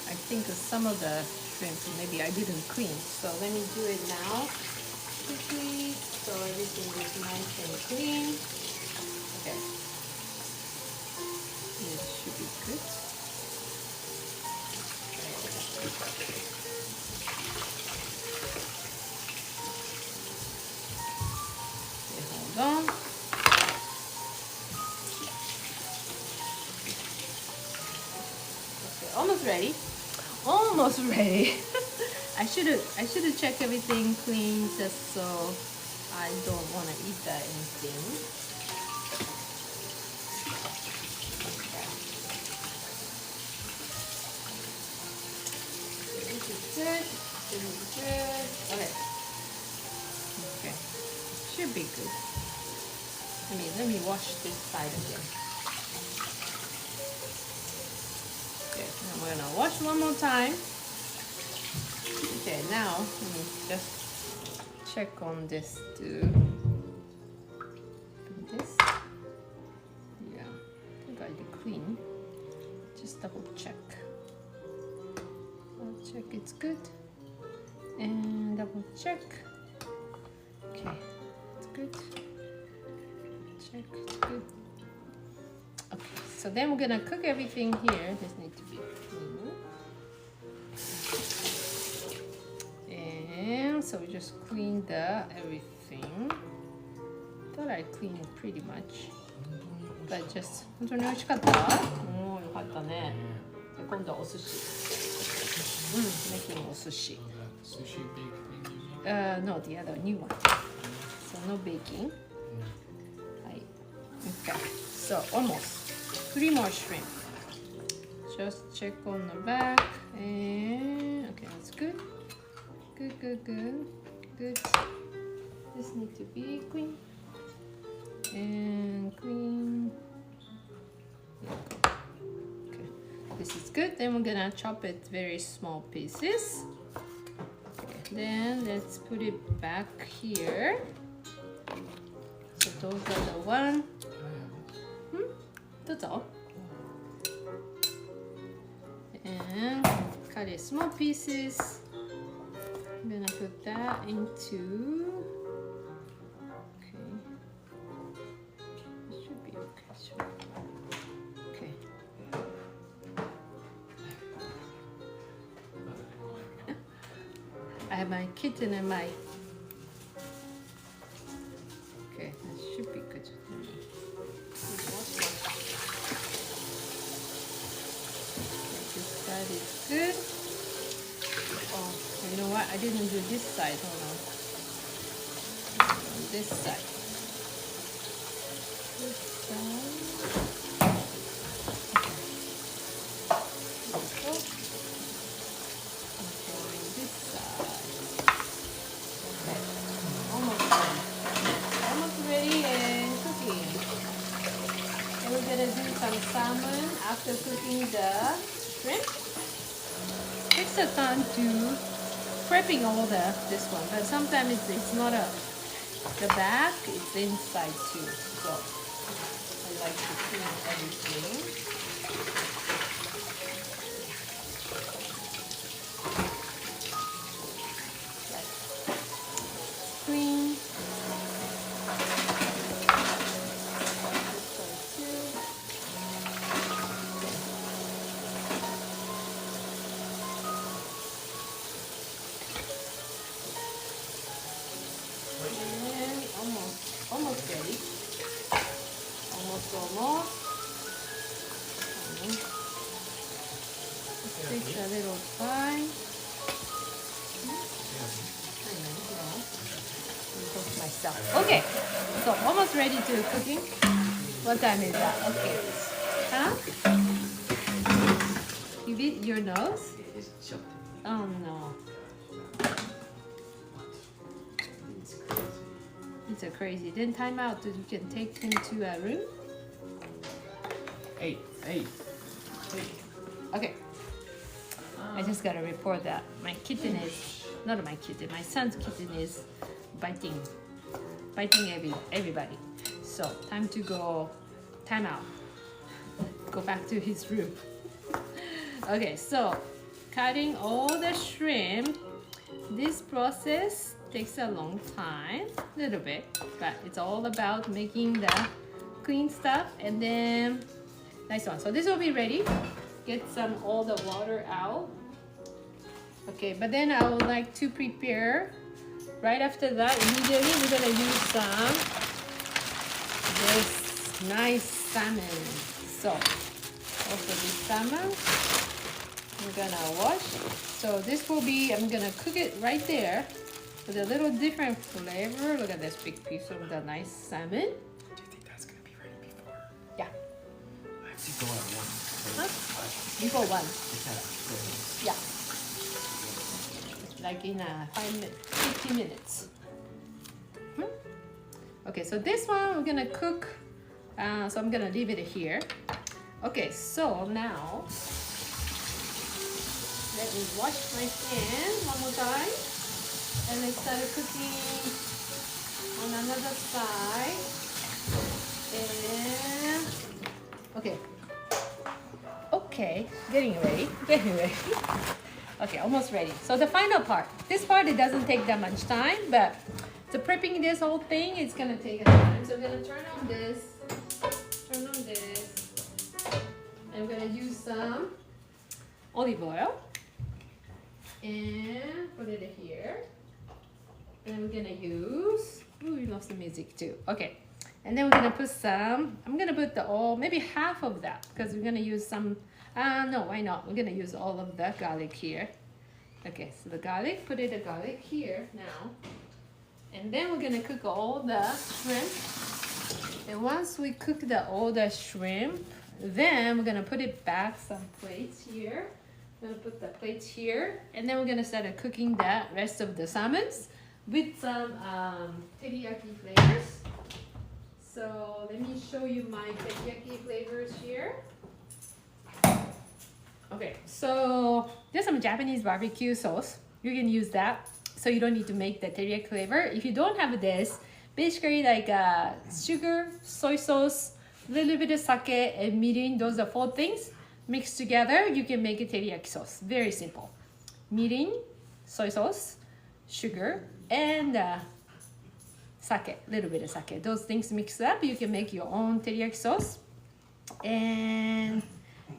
I think some of the shrimp maybe I didn't clean, so let me do it now quickly so everything is nice and clean. Okay, this should be good. Okay, hold on. Okay, almost ready. Almost ready. I should have checked everything clean just so I don't want to eat that anything. Okay. This is good. This is good. Okay. Okay. Should be good. Let me wash this side again. Okay, now we're gonna wash one more time. Okay, now let me just check on this too. This, yeah, I think I did clean. Just double check. I'll check it's good, and double check. Okay, it's good. Check it's good. Okay, so then we're gonna cook everything here. This needs to be clean. And so we just cleaned everything. Thought I cleaned pretty much. But just 本当に美味しかった？もうよかったね。で今度はお寿司。making お寿司。Sushi baking? No, the other new one. So no baking. Okay, so almost 3 more shrimp. Just check on the back, and okay, that's good. Good. This needs to be clean and clean. Okay, this is good. Then we're gonna chop it very small pieces. Okay, then let's put it back here. So those are the one. That's all. And cut it small pieces. I'm gonna put put that into. Okay. It should be okay. Okay. I have my kitten and my. Okay, that should be good. This side is good. Oh, you know what? I didn't do this side. Hold on. This side. This side. Okay. This side. Okay. Almost done. Almost ready and cooking. And we're gonna do some salmon after cooking the shrimp. Takes the time to prepping all this one, but sometimes it's not the back, it's inside too. So I like to clean everything. Like clean. This one too. Almost ready. Almost. It takes a little time. Myself. Okay, so almost ready to cooking. What time is that? Okay. Huh? You beat your nose? Oh no. It's a crazy. Then time out so you can take him to a room. Hey. Okay. I just gotta report that my kitten is not my kitten. My son's kitten is biting everybody. So time to go. Time out. Go back to his room. Okay. So cutting all the shrimp. This process takes a long time, a little bit, but it's all about making the clean stuff and then nice one. So this will be ready. Get all the water out. Okay, but then I would like to prepare right after that. Immediately we're gonna use this nice salmon. So also this salmon we're gonna wash. So this will be, I'm gonna cook it right there with a little different flavor. Look at this big piece of the nice salmon. Do you think that's gonna be ready before? Yeah. I have to go at 1. Huh? Before 1. Yeah. Like in 50 minutes. Okay, so this one we're gonna cook. So I'm gonna leave it here. Okay, so now let me wash my hand one more time. And I started cooking on another side. And okay, getting ready. Okay, almost ready. So the final part. This part, it doesn't take that much time, but the prepping this whole thing, it's gonna take a time. So I'm gonna turn on this, and I'm gonna use some olive oil and put it here. And we're gonna use, we lost the music too. Okay, and then we're gonna put some, I'm gonna put maybe half of that, because we're gonna use some, no, why not? We're gonna use all of the garlic here. Okay, so the garlic, put the garlic here now. And then we're gonna cook all the shrimp. And once we cook all the shrimp, then we're gonna put it back some plates here. I'm gonna put the plates here. And then we're gonna start cooking the rest of the salmons with some teriyaki flavors. So let me show you my teriyaki flavors here. Okay, so there's some Japanese barbecue sauce. You can use that, so you don't need to make the teriyaki flavor. If you don't have this, basically like sugar, soy sauce, a little bit of sake, and mirin. Those are 4 things mixed together. You can make a teriyaki sauce. Very simple. Mirin, soy sauce, sugar, and sake, a little bit of sake. Those things mixed up, you can make your own teriyaki sauce. And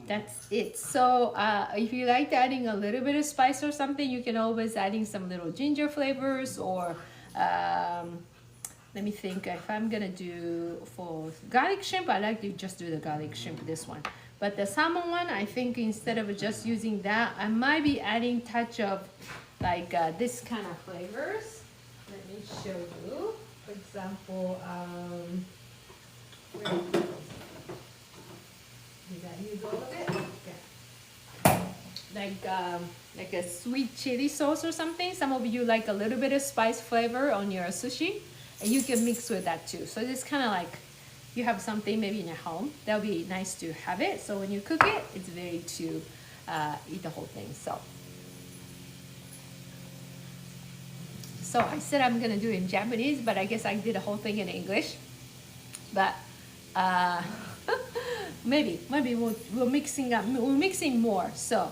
that's it. So if you like adding a little bit of spice or something, you can always adding some little ginger flavors, or let me think, if I'm gonna do for garlic shrimp, I like to just do the garlic shrimp, this one. But the salmon one, I think instead of just using that, I might be adding touch of like this kind of flavors. Let me show you. For example, where did I use all of it? Yeah. Like a sweet chili sauce or something. Some of you like a little bit of spice flavor on your sushi, and you can mix with that too. So it's kind of like you have something maybe in your home. That'll be nice to have it. So when you cook it, it's very to eat the whole thing. So I said I'm gonna do it in Japanese, but I guess I did the whole thing in English. But maybe we're mixing up. We're mixing more. So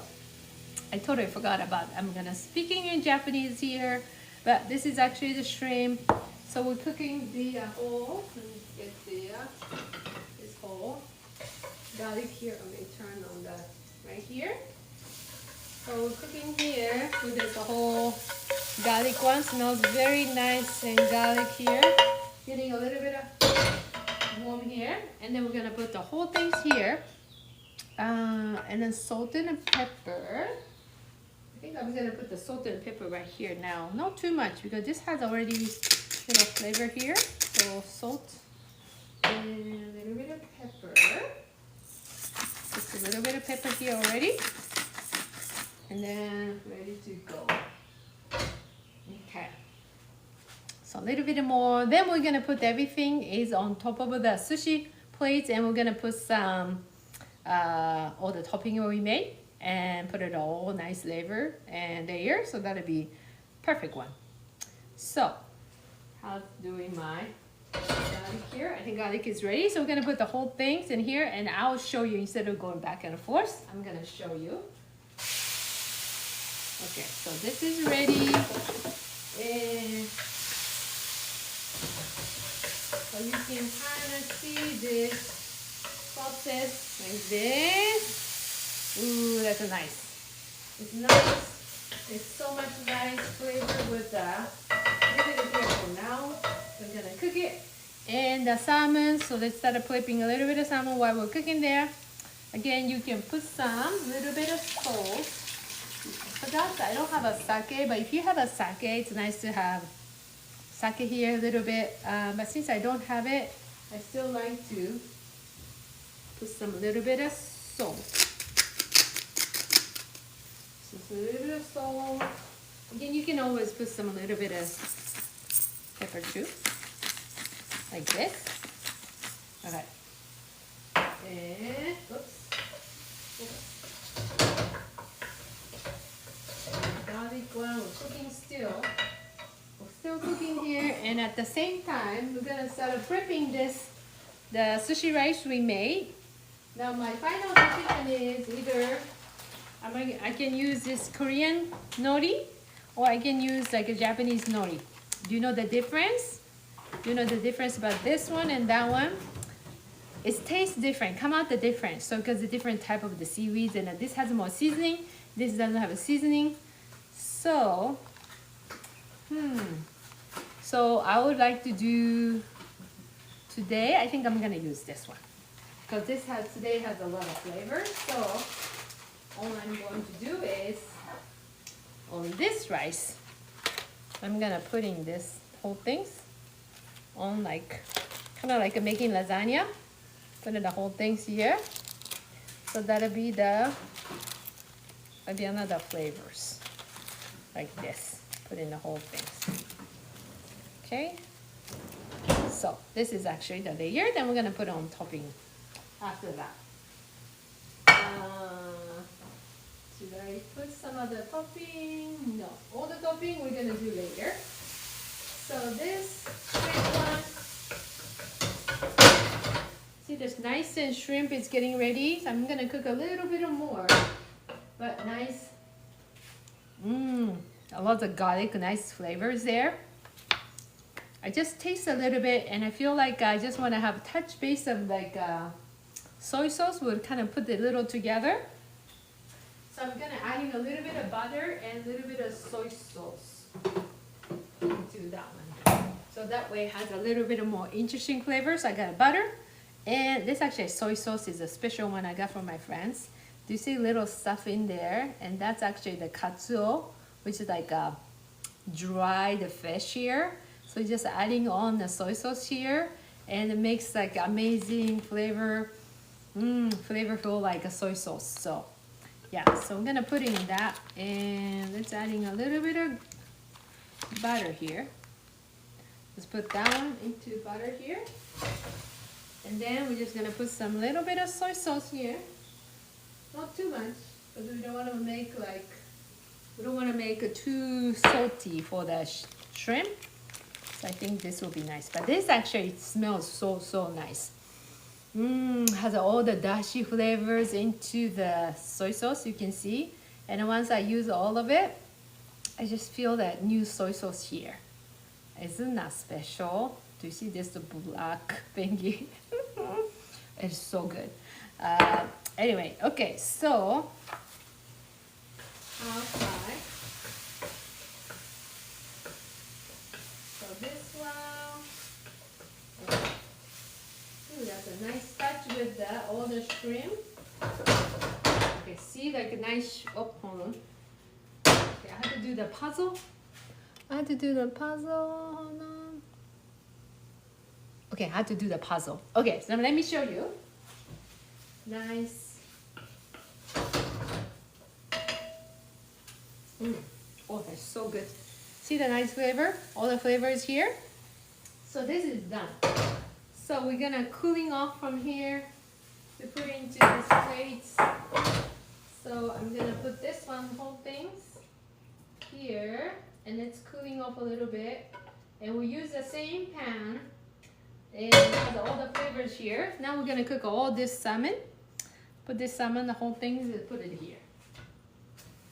I totally forgot about. I'm gonna speaking in Japanese here, but this is actually the shrimp. So we're cooking the whole. Let me get the this whole garlic here. I'm gonna turn on the right here. So we're cooking here with this whole garlic one. Smells very nice and garlic here. Getting a little bit of warm here, and then we're gonna put the whole things here, and then salt and pepper. I think I'm gonna put the salt and pepper right here now. Not too much because this has already little flavor here. So salt and a little bit of pepper. Just a little bit of pepper here already. And then ready to go. Okay. So a little bit more. Then we're gonna put everything is on top of the sushi plates, and we're gonna put some all the topping we made and put it all nice flavor and layer. So that'll be perfect one. So how's doing my garlic here? I think garlic is ready. So we're gonna put the whole things in here, and I'll show you instead of going back and forth. I'm gonna show you. Okay, so this is ready. And so you can kind of see this process like this. Ooh, that's nice. It's nice. It's so much nice flavor with the. Leave it here for now. We're gonna cook it. And the salmon. So let's start flipping a little bit of salmon while we're cooking there. Again, you can put some little bit of salt. I forgot that I don't have a sake, but if you have a sake, it's nice to have sake here a little bit. But since I don't have it, I still like to put some little bit of salt. Just a little bit of salt. Again, you can always put some little bit of pepper too, like this. Okay. And oops. Garlic one, we're cooking still. We're still cooking here, and at the same time, we're gonna start prepping this, the sushi rice we made. Now my final decision is either I can use this Korean nori, or I can use like a Japanese nori. Do you know the difference? Do you know the difference about this one and that one? It tastes different, come out the difference. So because the different type of the seaweeds, and this has more seasoning, this doesn't have a seasoning. So, so I would like to do today. I think I'm gonna use this one because today has a lot of flavor. So all I'm going to do is on this rice, I'm gonna put in this whole things on like kind of like making lasagna. Put in the whole things here. So that'll be maybe another flavors. Like this, put in the whole thing. Okay, so this is actually the layer. Then we're gonna put on topping after that. Should I put some of the topping? No, all the topping we're gonna do later. So this shrimp one, see this nice and shrimp is getting ready. So I'm gonna cook a little bit more, but nice. A lot of garlic, nice flavors there. I just taste a little bit and I feel like I just want to have a touch base of like soy sauce. We'll kind of put it a little together. So I'm gonna adding a little bit of butter and a little bit of soy sauce into that one. So that way it has a little bit of more interesting flavors. I got a butter, and this actually soy sauce is a special one I got from my friends. Do you see little stuff in there? And that's actually the katsuo, which is like a dried fish here. So just adding on the soy sauce here, and it makes like amazing flavor, flavorful like a soy sauce. So yeah, so I'm gonna put in that, and let's adding a little bit of butter here. Let's put that one into butter here, and then we're just gonna put some little bit of soy sauce here, not too much, because we don't want to make like it too salty for the shrimp. So I think this will be nice, but this actually smells so nice. Has all the dashi flavors into the soy sauce, you can see. And once I use all of it, I just feel that new soy sauce here. Isn't that special? Do you see this black thingy? It's so good. Anyway, okay, so I'll try. So this one. Ooh, that's a nice touch with all the shrimp. Okay, see, like a nice, oh, hold on. Okay, I have to do the puzzle. Hold on. Okay, I have to do the puzzle. Okay, so let me show you. Nice. Oh, that's so good. See the nice flavor? All the flavors here. So this is done. So we're gonna cooling off from here to put into this plate. So I'm gonna put this one whole things here, and it's cooling off a little bit. And we use the same pan, and it has all the flavors here. Now we're gonna cook all this salmon. Put this salmon, the whole thing, and put it here.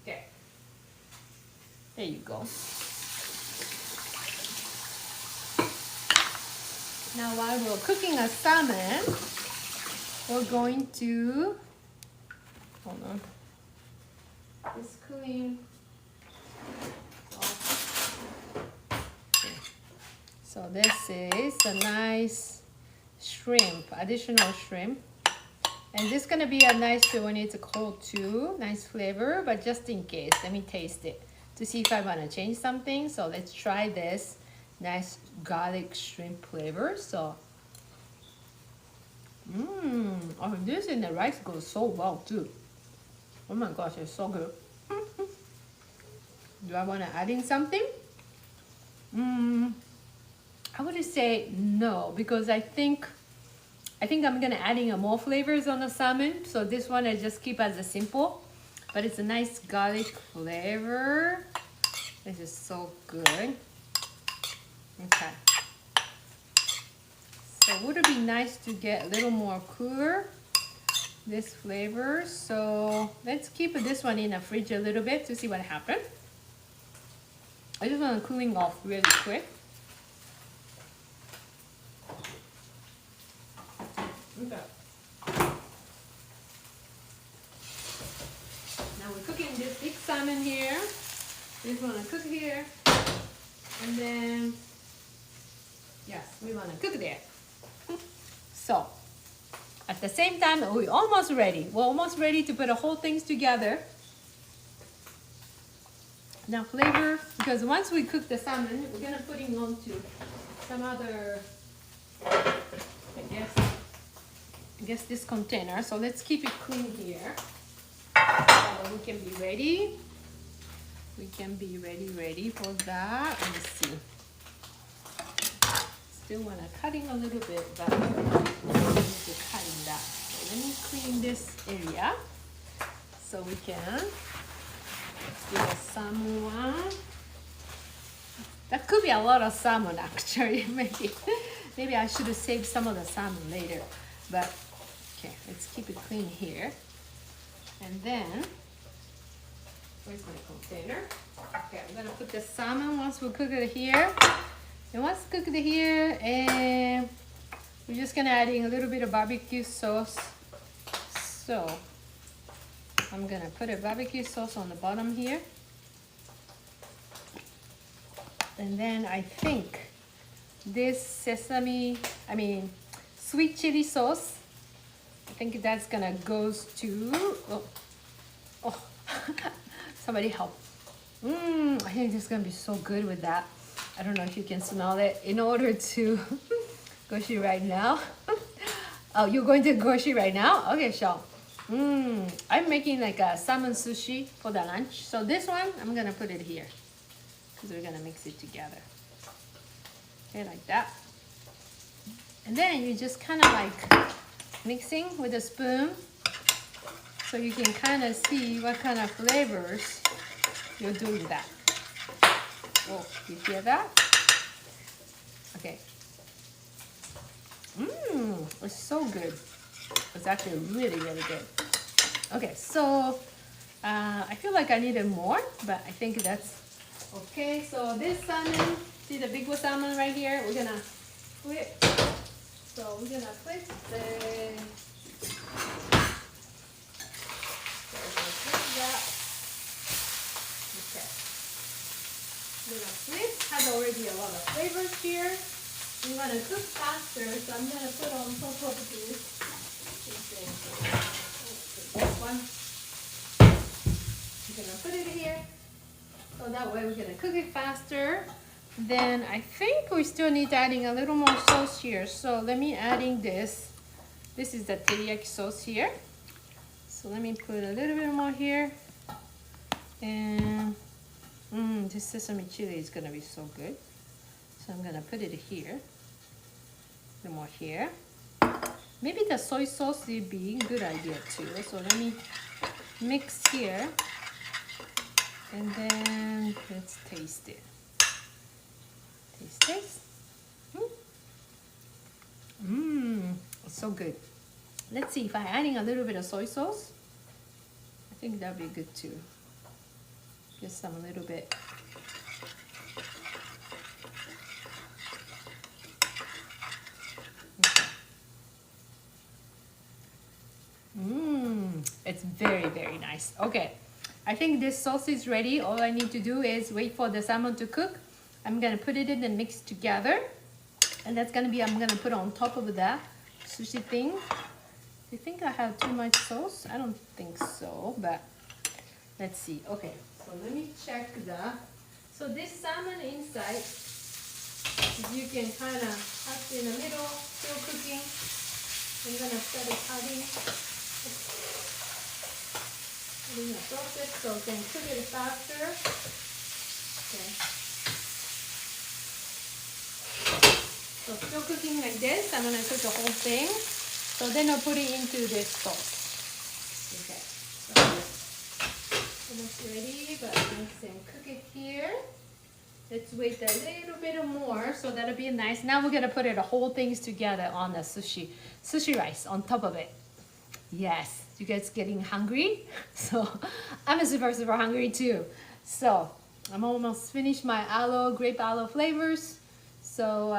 Okay. There you go. Now while we're cooking a salmon, we're going to, hold on, it's cooling. So this is a nice shrimp, additional shrimp. And this is gonna be a nice when it's cold too, nice flavor, but just in case, let me taste it to see if I wanna change something. So let's try this. Nice garlic shrimp flavor. So, oh, this and the rice goes so well too. Oh my gosh, it's so good. Do I want to add in something? I would say no, because I think I'm gonna adding more flavors on the salmon. So this one I just keep as a simple, but it's a nice garlic flavor. This is so good. Okay. So would it be nice to get a little more cooler, this flavor? So let's keep this one in the fridge a little bit to see what happens. I just want to cooling off really quick. Okay. Now we're cooking this big salmon here. This one I cook here, and then yes, we want to cook there. So at the same time, we're almost ready. We're almost ready to put the whole things together. Now flavor, because once we cook the salmon, we're gonna put it onto some other, I guess this container. So let's keep it clean here. So we can be ready. We can be ready for that. Let me see. Still want to cutting a little bit, but I need to cutting that. So let me clean this area so we can do a salmon one. That could be a lot of salmon actually. Maybe I should have saved some of the salmon later. But okay, let's keep it clean here. And then Where's my container? Okay, I'm gonna put the salmon once we cook it here. And once cooked here, and we're just gonna add in a little bit of barbecue sauce. So I'm gonna put a barbecue sauce on the bottom here. And then I think this sweet chili sauce, I think that's gonna goes to, oh, somebody help. I think this is gonna be so good with that. I don't know if you can smell it. In order to grocery right now. Oh, you're going to grocery right now? Okay, so I'm making like a salmon sushi for the lunch. So this one, I'm gonna put it here because we're gonna mix it together. Okay, like that. And then you just kind of like mixing with a spoon so you can kind of see what kind of flavors you're doing that. Oh, you hear that? Okay. It's so good. It's actually really, really good. Okay, so I feel like I needed more, but I think that's okay. So this salmon, see the big salmon right here? We're gonna flip. So we're gonna flip the. Okay. We're gonna flip. Has already a lot of flavors here. I'm gonna cook faster, so I'm gonna put on top of this one. I'm gonna put it here, so that way we're gonna cook it faster. Then I think we still need adding a little more sauce here. So let me adding this. This is the teriyaki sauce here. So let me put a little bit more here. And this sesame chili is gonna be so good. So I'm gonna put it here. A little more here. Maybe the soy sauce would be a good idea too. So let me mix here. And then let's taste it. Taste. It's so good. Let's see if I'm adding a little bit of soy sauce. I think that'd be good too. Just some a little bit. It's very, very nice. Okay, I think this sauce is ready. All I need to do is wait for the salmon to cook. I'm gonna put it in and mix together. And that's gonna be, I'm gonna put on top of that sushi thing. Do you think I have too much sauce? I don't think so, but let's see. Okay, so let me check the, so this salmon inside, you can kind of have it in the middle, still cooking. I'm gonna start cutting the process so we can cook it faster. Okay. So still cooking like this. I'm gonna cook the whole thing. So then I'll put it into this sauce. Okay. So almost ready, but I can cook it here. Let's wait a little bit more, so that'll be nice. Now we're gonna put it the whole things together on the sushi rice on top of it. Yes, you guys getting hungry? So I'm super hungry too. So I'm almost finished my grape aloe flavors. So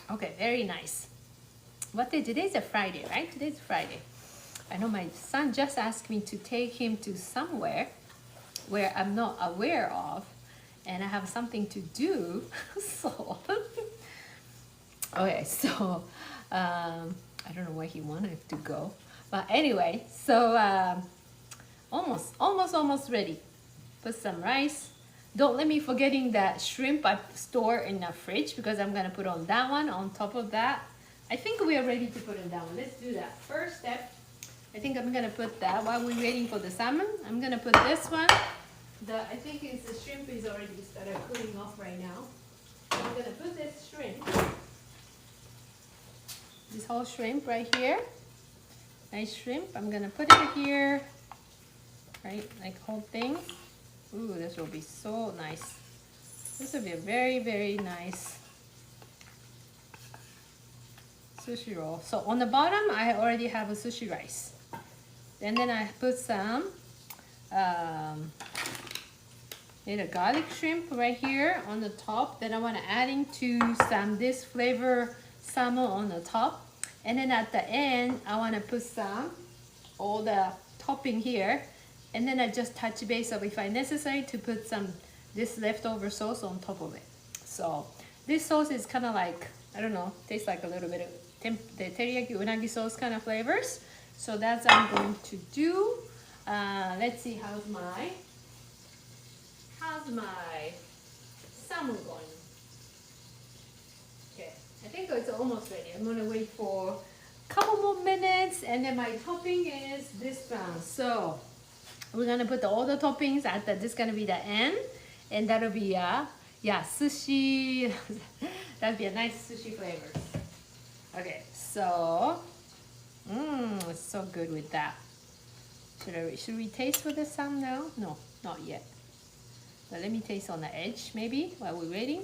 okay, very nice. Today's a Friday, right? Today's Friday. I know my son just asked me to take him to somewhere where I'm not aware of, and I have something to do. So, okay, so I don't know where he wanted to go, but anyway, so almost ready. Put some rice. Don't let me forgetting that shrimp I store in the fridge because I'm gonna put on that one on top of that. I think we are ready to put on that one. Let's do that. First step. I think I'm gonna put that while we're waiting for the salmon. I'm gonna put this one. I think the shrimp is already started cooling off right now. So I'm gonna put this shrimp, this whole shrimp right here. Nice shrimp. I'm gonna put it here, right? Like whole thing. Ooh, this will be so nice. This will be a very, very nice sushi roll. So on the bottom, I already have a sushi rice. And then I put some little garlic shrimp right here on the top. Then I want to add into some this flavor salmon on the top. And then at the end, I want to put some all the topping here. And then I just touch base of if I necessary to put some this leftover sauce on top of it. So this sauce is kind of like, I don't know, tastes like a little bit of the teriyaki unagi sauce kind of flavors. So that's what I'm going to do. Let's see how's my salmon going. Okay, I think it's almost ready. I'm gonna wait for a couple more minutes, and then my topping is this one. So we're gonna put all the toppings at this is gonna be the end, and that'll be yeah, sushi. That'd be a nice sushi flavor. Okay, so it's so good with that. Should we taste with the salmon now? No, not yet. But let me taste on the edge maybe while we're waiting.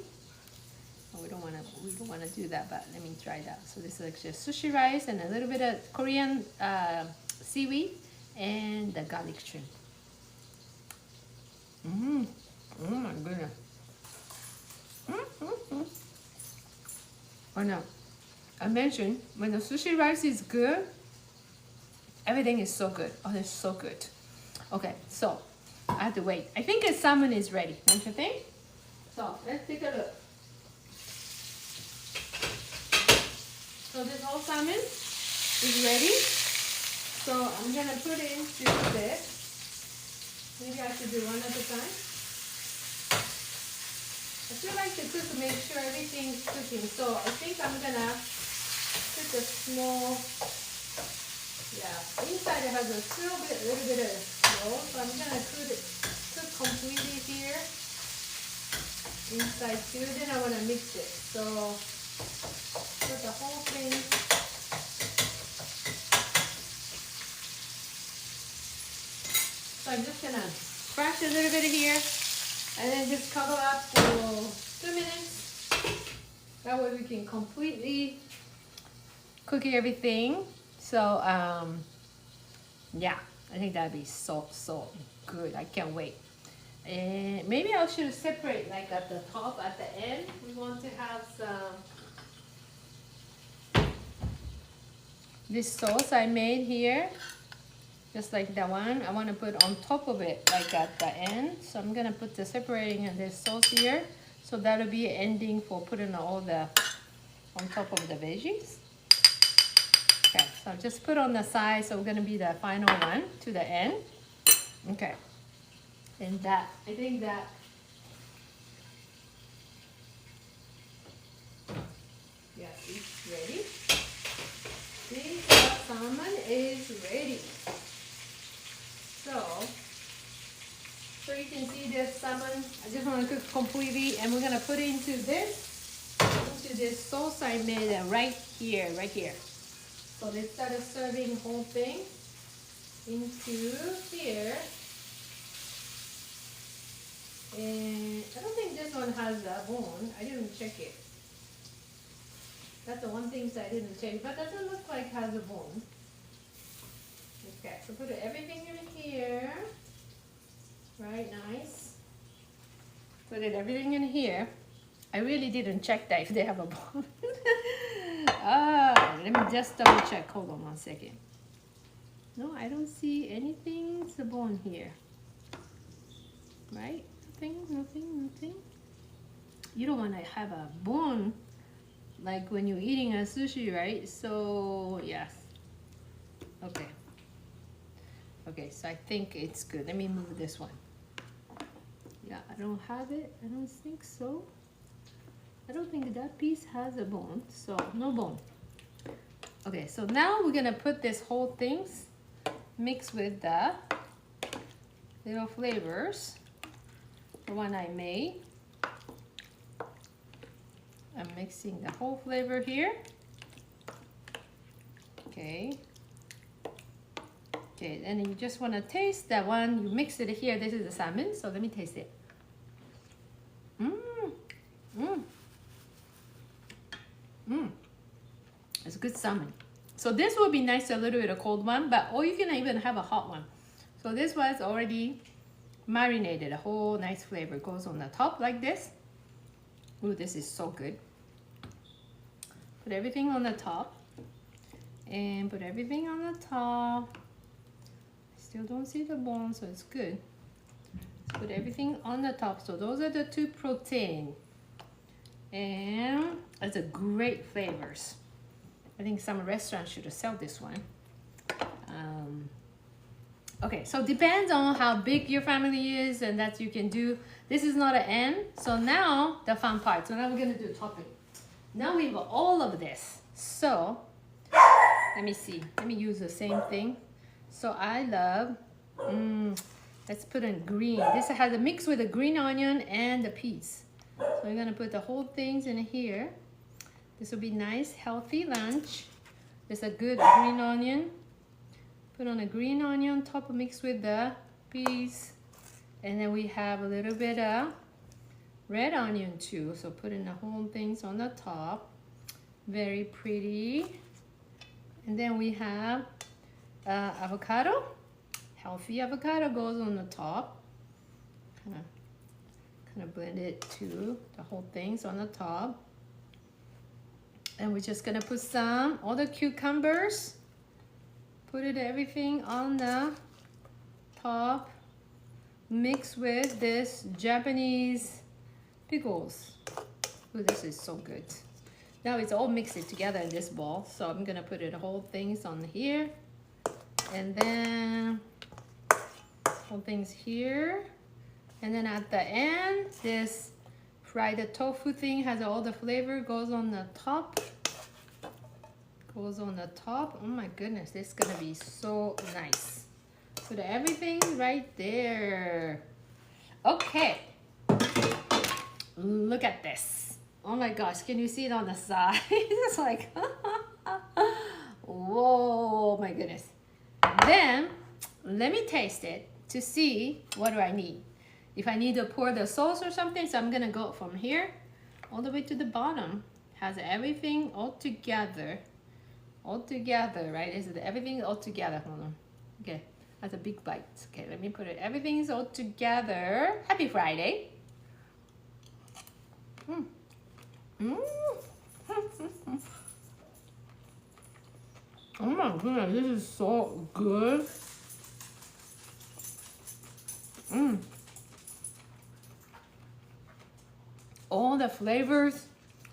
Oh, we don't wanna do that, but let me try that. So this is just sushi rice and a little bit of Korean seaweed and the garlic shrimp. Oh my goodness. Oh no, I mentioned when the sushi rice is good, everything is so good. Oh, it's so good. Okay, so I have to wait. I think the salmon is ready, don't you think? So let's take a look. So this whole salmon is ready. So I'm gonna put it into this. Maybe I should do one at a time. I still like to cook to make sure everything's cooking. So I think I'm gonna put a small, inside it has a little bit of oil. So I'm gonna cook completely here. Inside too. Then I wanna mix it. So put the whole thing. So I'm just gonna crush a little bit here and then just cover up for 2 minutes. That way we can completely cook everything. So yeah, I think that'd be so good. I can't wait. And maybe I should separate like at the top, at the end. We want to have some this sauce I made here, just like that one. I want to put on top of it, like at the end. So I'm gonna put the separating of this sauce here. So that'll be ending for putting all the on top of the veggies. Okay, so just put on the side. So we're gonna be the final one to the end. Okay, and that I think that. Yeah, it's ready. This salmon is ready. So you can see this salmon. I just want to cook completely, and we're gonna put it into this sauce I made right here. So instead of serving whole thing into here, and I don't think this one has a bone. I didn't check it. That's the one thing I didn't check, but doesn't look like it has a bone. Okay, so put everything in here. Right, nice. Put everything in here. I really didn't check that if they have a bone. Let me just double check. Hold on 1 second. No, I don't see anything. It's a bone here. Right? Nothing. You don't want to have a bone like when you're eating a sushi, right? So yes. Okay, so I think it's good. Let me move this one. Yeah, I don't have it. I don't think so. I don't think that piece has a bone, so no bone. Okay, so now we're gonna put this whole things mixed with the little flavors, the one I made. I'm mixing the whole flavor here. Okay, and you just want to taste that one. You mix it here. This is the salmon, so let me taste it. It's good salmon. So this would be nice, a little bit of cold one, but or you can even have a hot one. So this was already marinated. A whole nice flavor goes on the top like this. Ooh, this is so good. Put everything on the top. And put everything on the top. Still don't see the bone, so it's good. Put everything on the top. So those are the two protein. And it's a great flavors. I think some restaurants should sell this one. Okay, so depends on how big your family is, and that you can do. This is not an end. So now the fun part. So now we're gonna do topping. Now we have all of this. So let me see. Let me use the same thing. So I love. Let's put in green. This has a mix with the green onion and the peas. So we're gonna put the whole things in here. This will be nice, healthy lunch. There's a good green onion. Put on a green onion top mixed with the peas. And then we have a little bit of red onion too. So put in the whole things on the top. Very pretty. And then we have avocado. Healthy avocado goes on the top. Kind of blend it to the whole things on the top. And we're just gonna put all the cucumbers. Put everything on the top. Mix with this Japanese pickles. Ooh, this is so good. Now it's all mixed together in this bowl. So I'm gonna put the whole things on here. And then whole things here. And then at the end, this fried tofu thing has all the flavor, goes on the top. Goes on the top. Oh my goodness, this is gonna be so nice. Put everything right there. Okay. Look at this. Oh my gosh, can you see it on the side? It's like, whoa, my goodness. Then, let me taste it to see what do I need. If I need to pour the sauce or something, so I'm gonna go from here all the way to the bottom. Has everything all together. All together, right? Is it everything all together? Hold on. Okay, that's a big bite. Okay, let me put it. Everything's all together. Happy Friday. Oh my goodness, this is so good. All the flavors.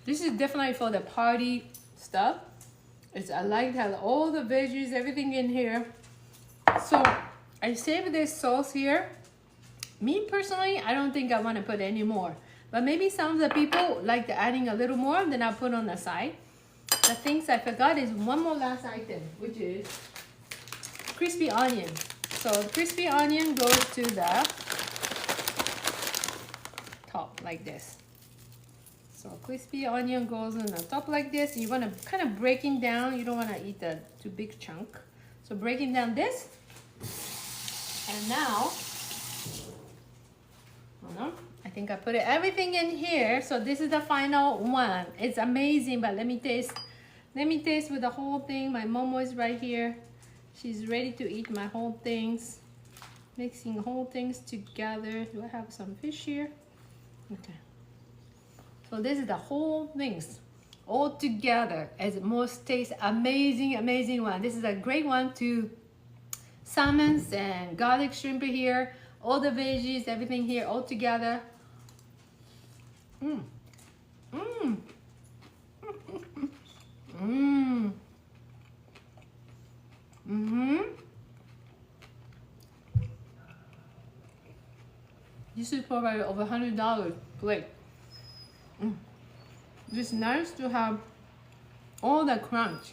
This is definitely for the party stuff. I like to have all the veggies, everything in here. So I saved this sauce here. Me personally, I don't think I want to put any more. But maybe some of the people like adding a little more, then I'll put on the side. The things I forgot is one more last item, which is crispy onion. So crispy onion goes to the top like this. So crispy onion goes on the top like this. You want to kind of breaking down. You don't want to eat the too big chunk. So breaking down this. And now, hold on. I think I put everything in here. So this is the final one. It's amazing, but let me taste. Let me taste with the whole thing. My momo is right here. She's ready to eat my whole things. Mixing whole things together. Do I have some fish here? Okay. So this is the whole things all together as most taste amazing, amazing one. This is a great one to salmons and garlic shrimp here. All the veggies, everything here all together. This is probably over $100 plate. It's nice to have all the crunch.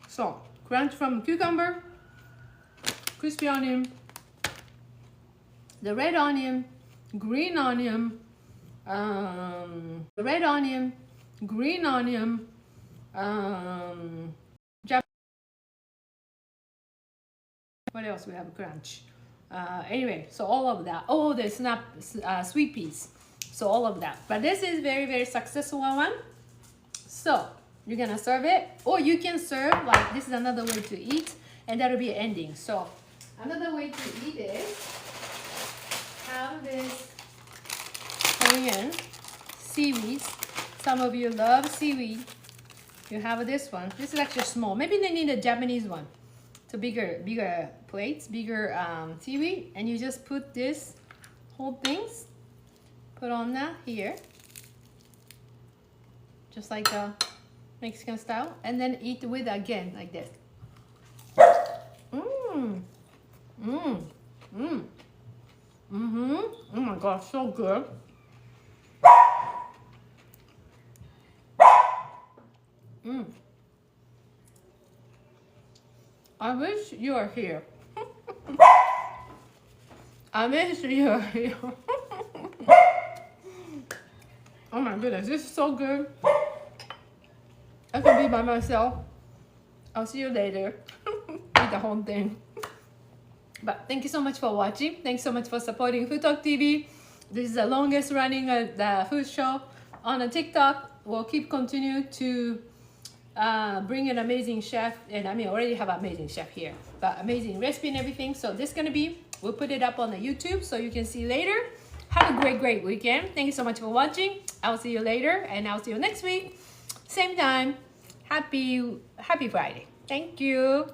So, crunch from cucumber, crispy onion, the red onion, green onion, the red onion, green onion, what else we have crunch? Anyway, so all of that. Oh, the sweet peas. So all of that. But this is very, very successful one. So you're gonna serve it, or you can serve like this is another way to eat, and that'll be an ending. So another way to eat is have this Korean seaweed. Some of you love seaweed. You have this one. This is actually small. Maybe they need a Japanese one. It's a bigger plates, bigger seaweed, and you just put this whole things. Put on that here, just like the Mexican style, and then eat with again like this. Mmm. Mmm. Mmm. Mm-hmm. Oh my gosh, so good. Mmm. I wish you were here. I wish you were here. Oh my goodness, this is so good. I can be by myself. I'll see you later. Eat the whole thing. But thank you so much for watching. Thanks so much for supporting FoodtokTV. This is the longest running the food show on the TikTok. We'll keep continue to bring an amazing chef, and I mean already have an amazing chef here, but amazing recipe and everything. So this is gonna be, we'll put it up on the YouTube so you can see later. Have a great weekend. Thank you so much for watching. I'll see you later, and I'll see you next week, same time. Happy Friday. Thank you.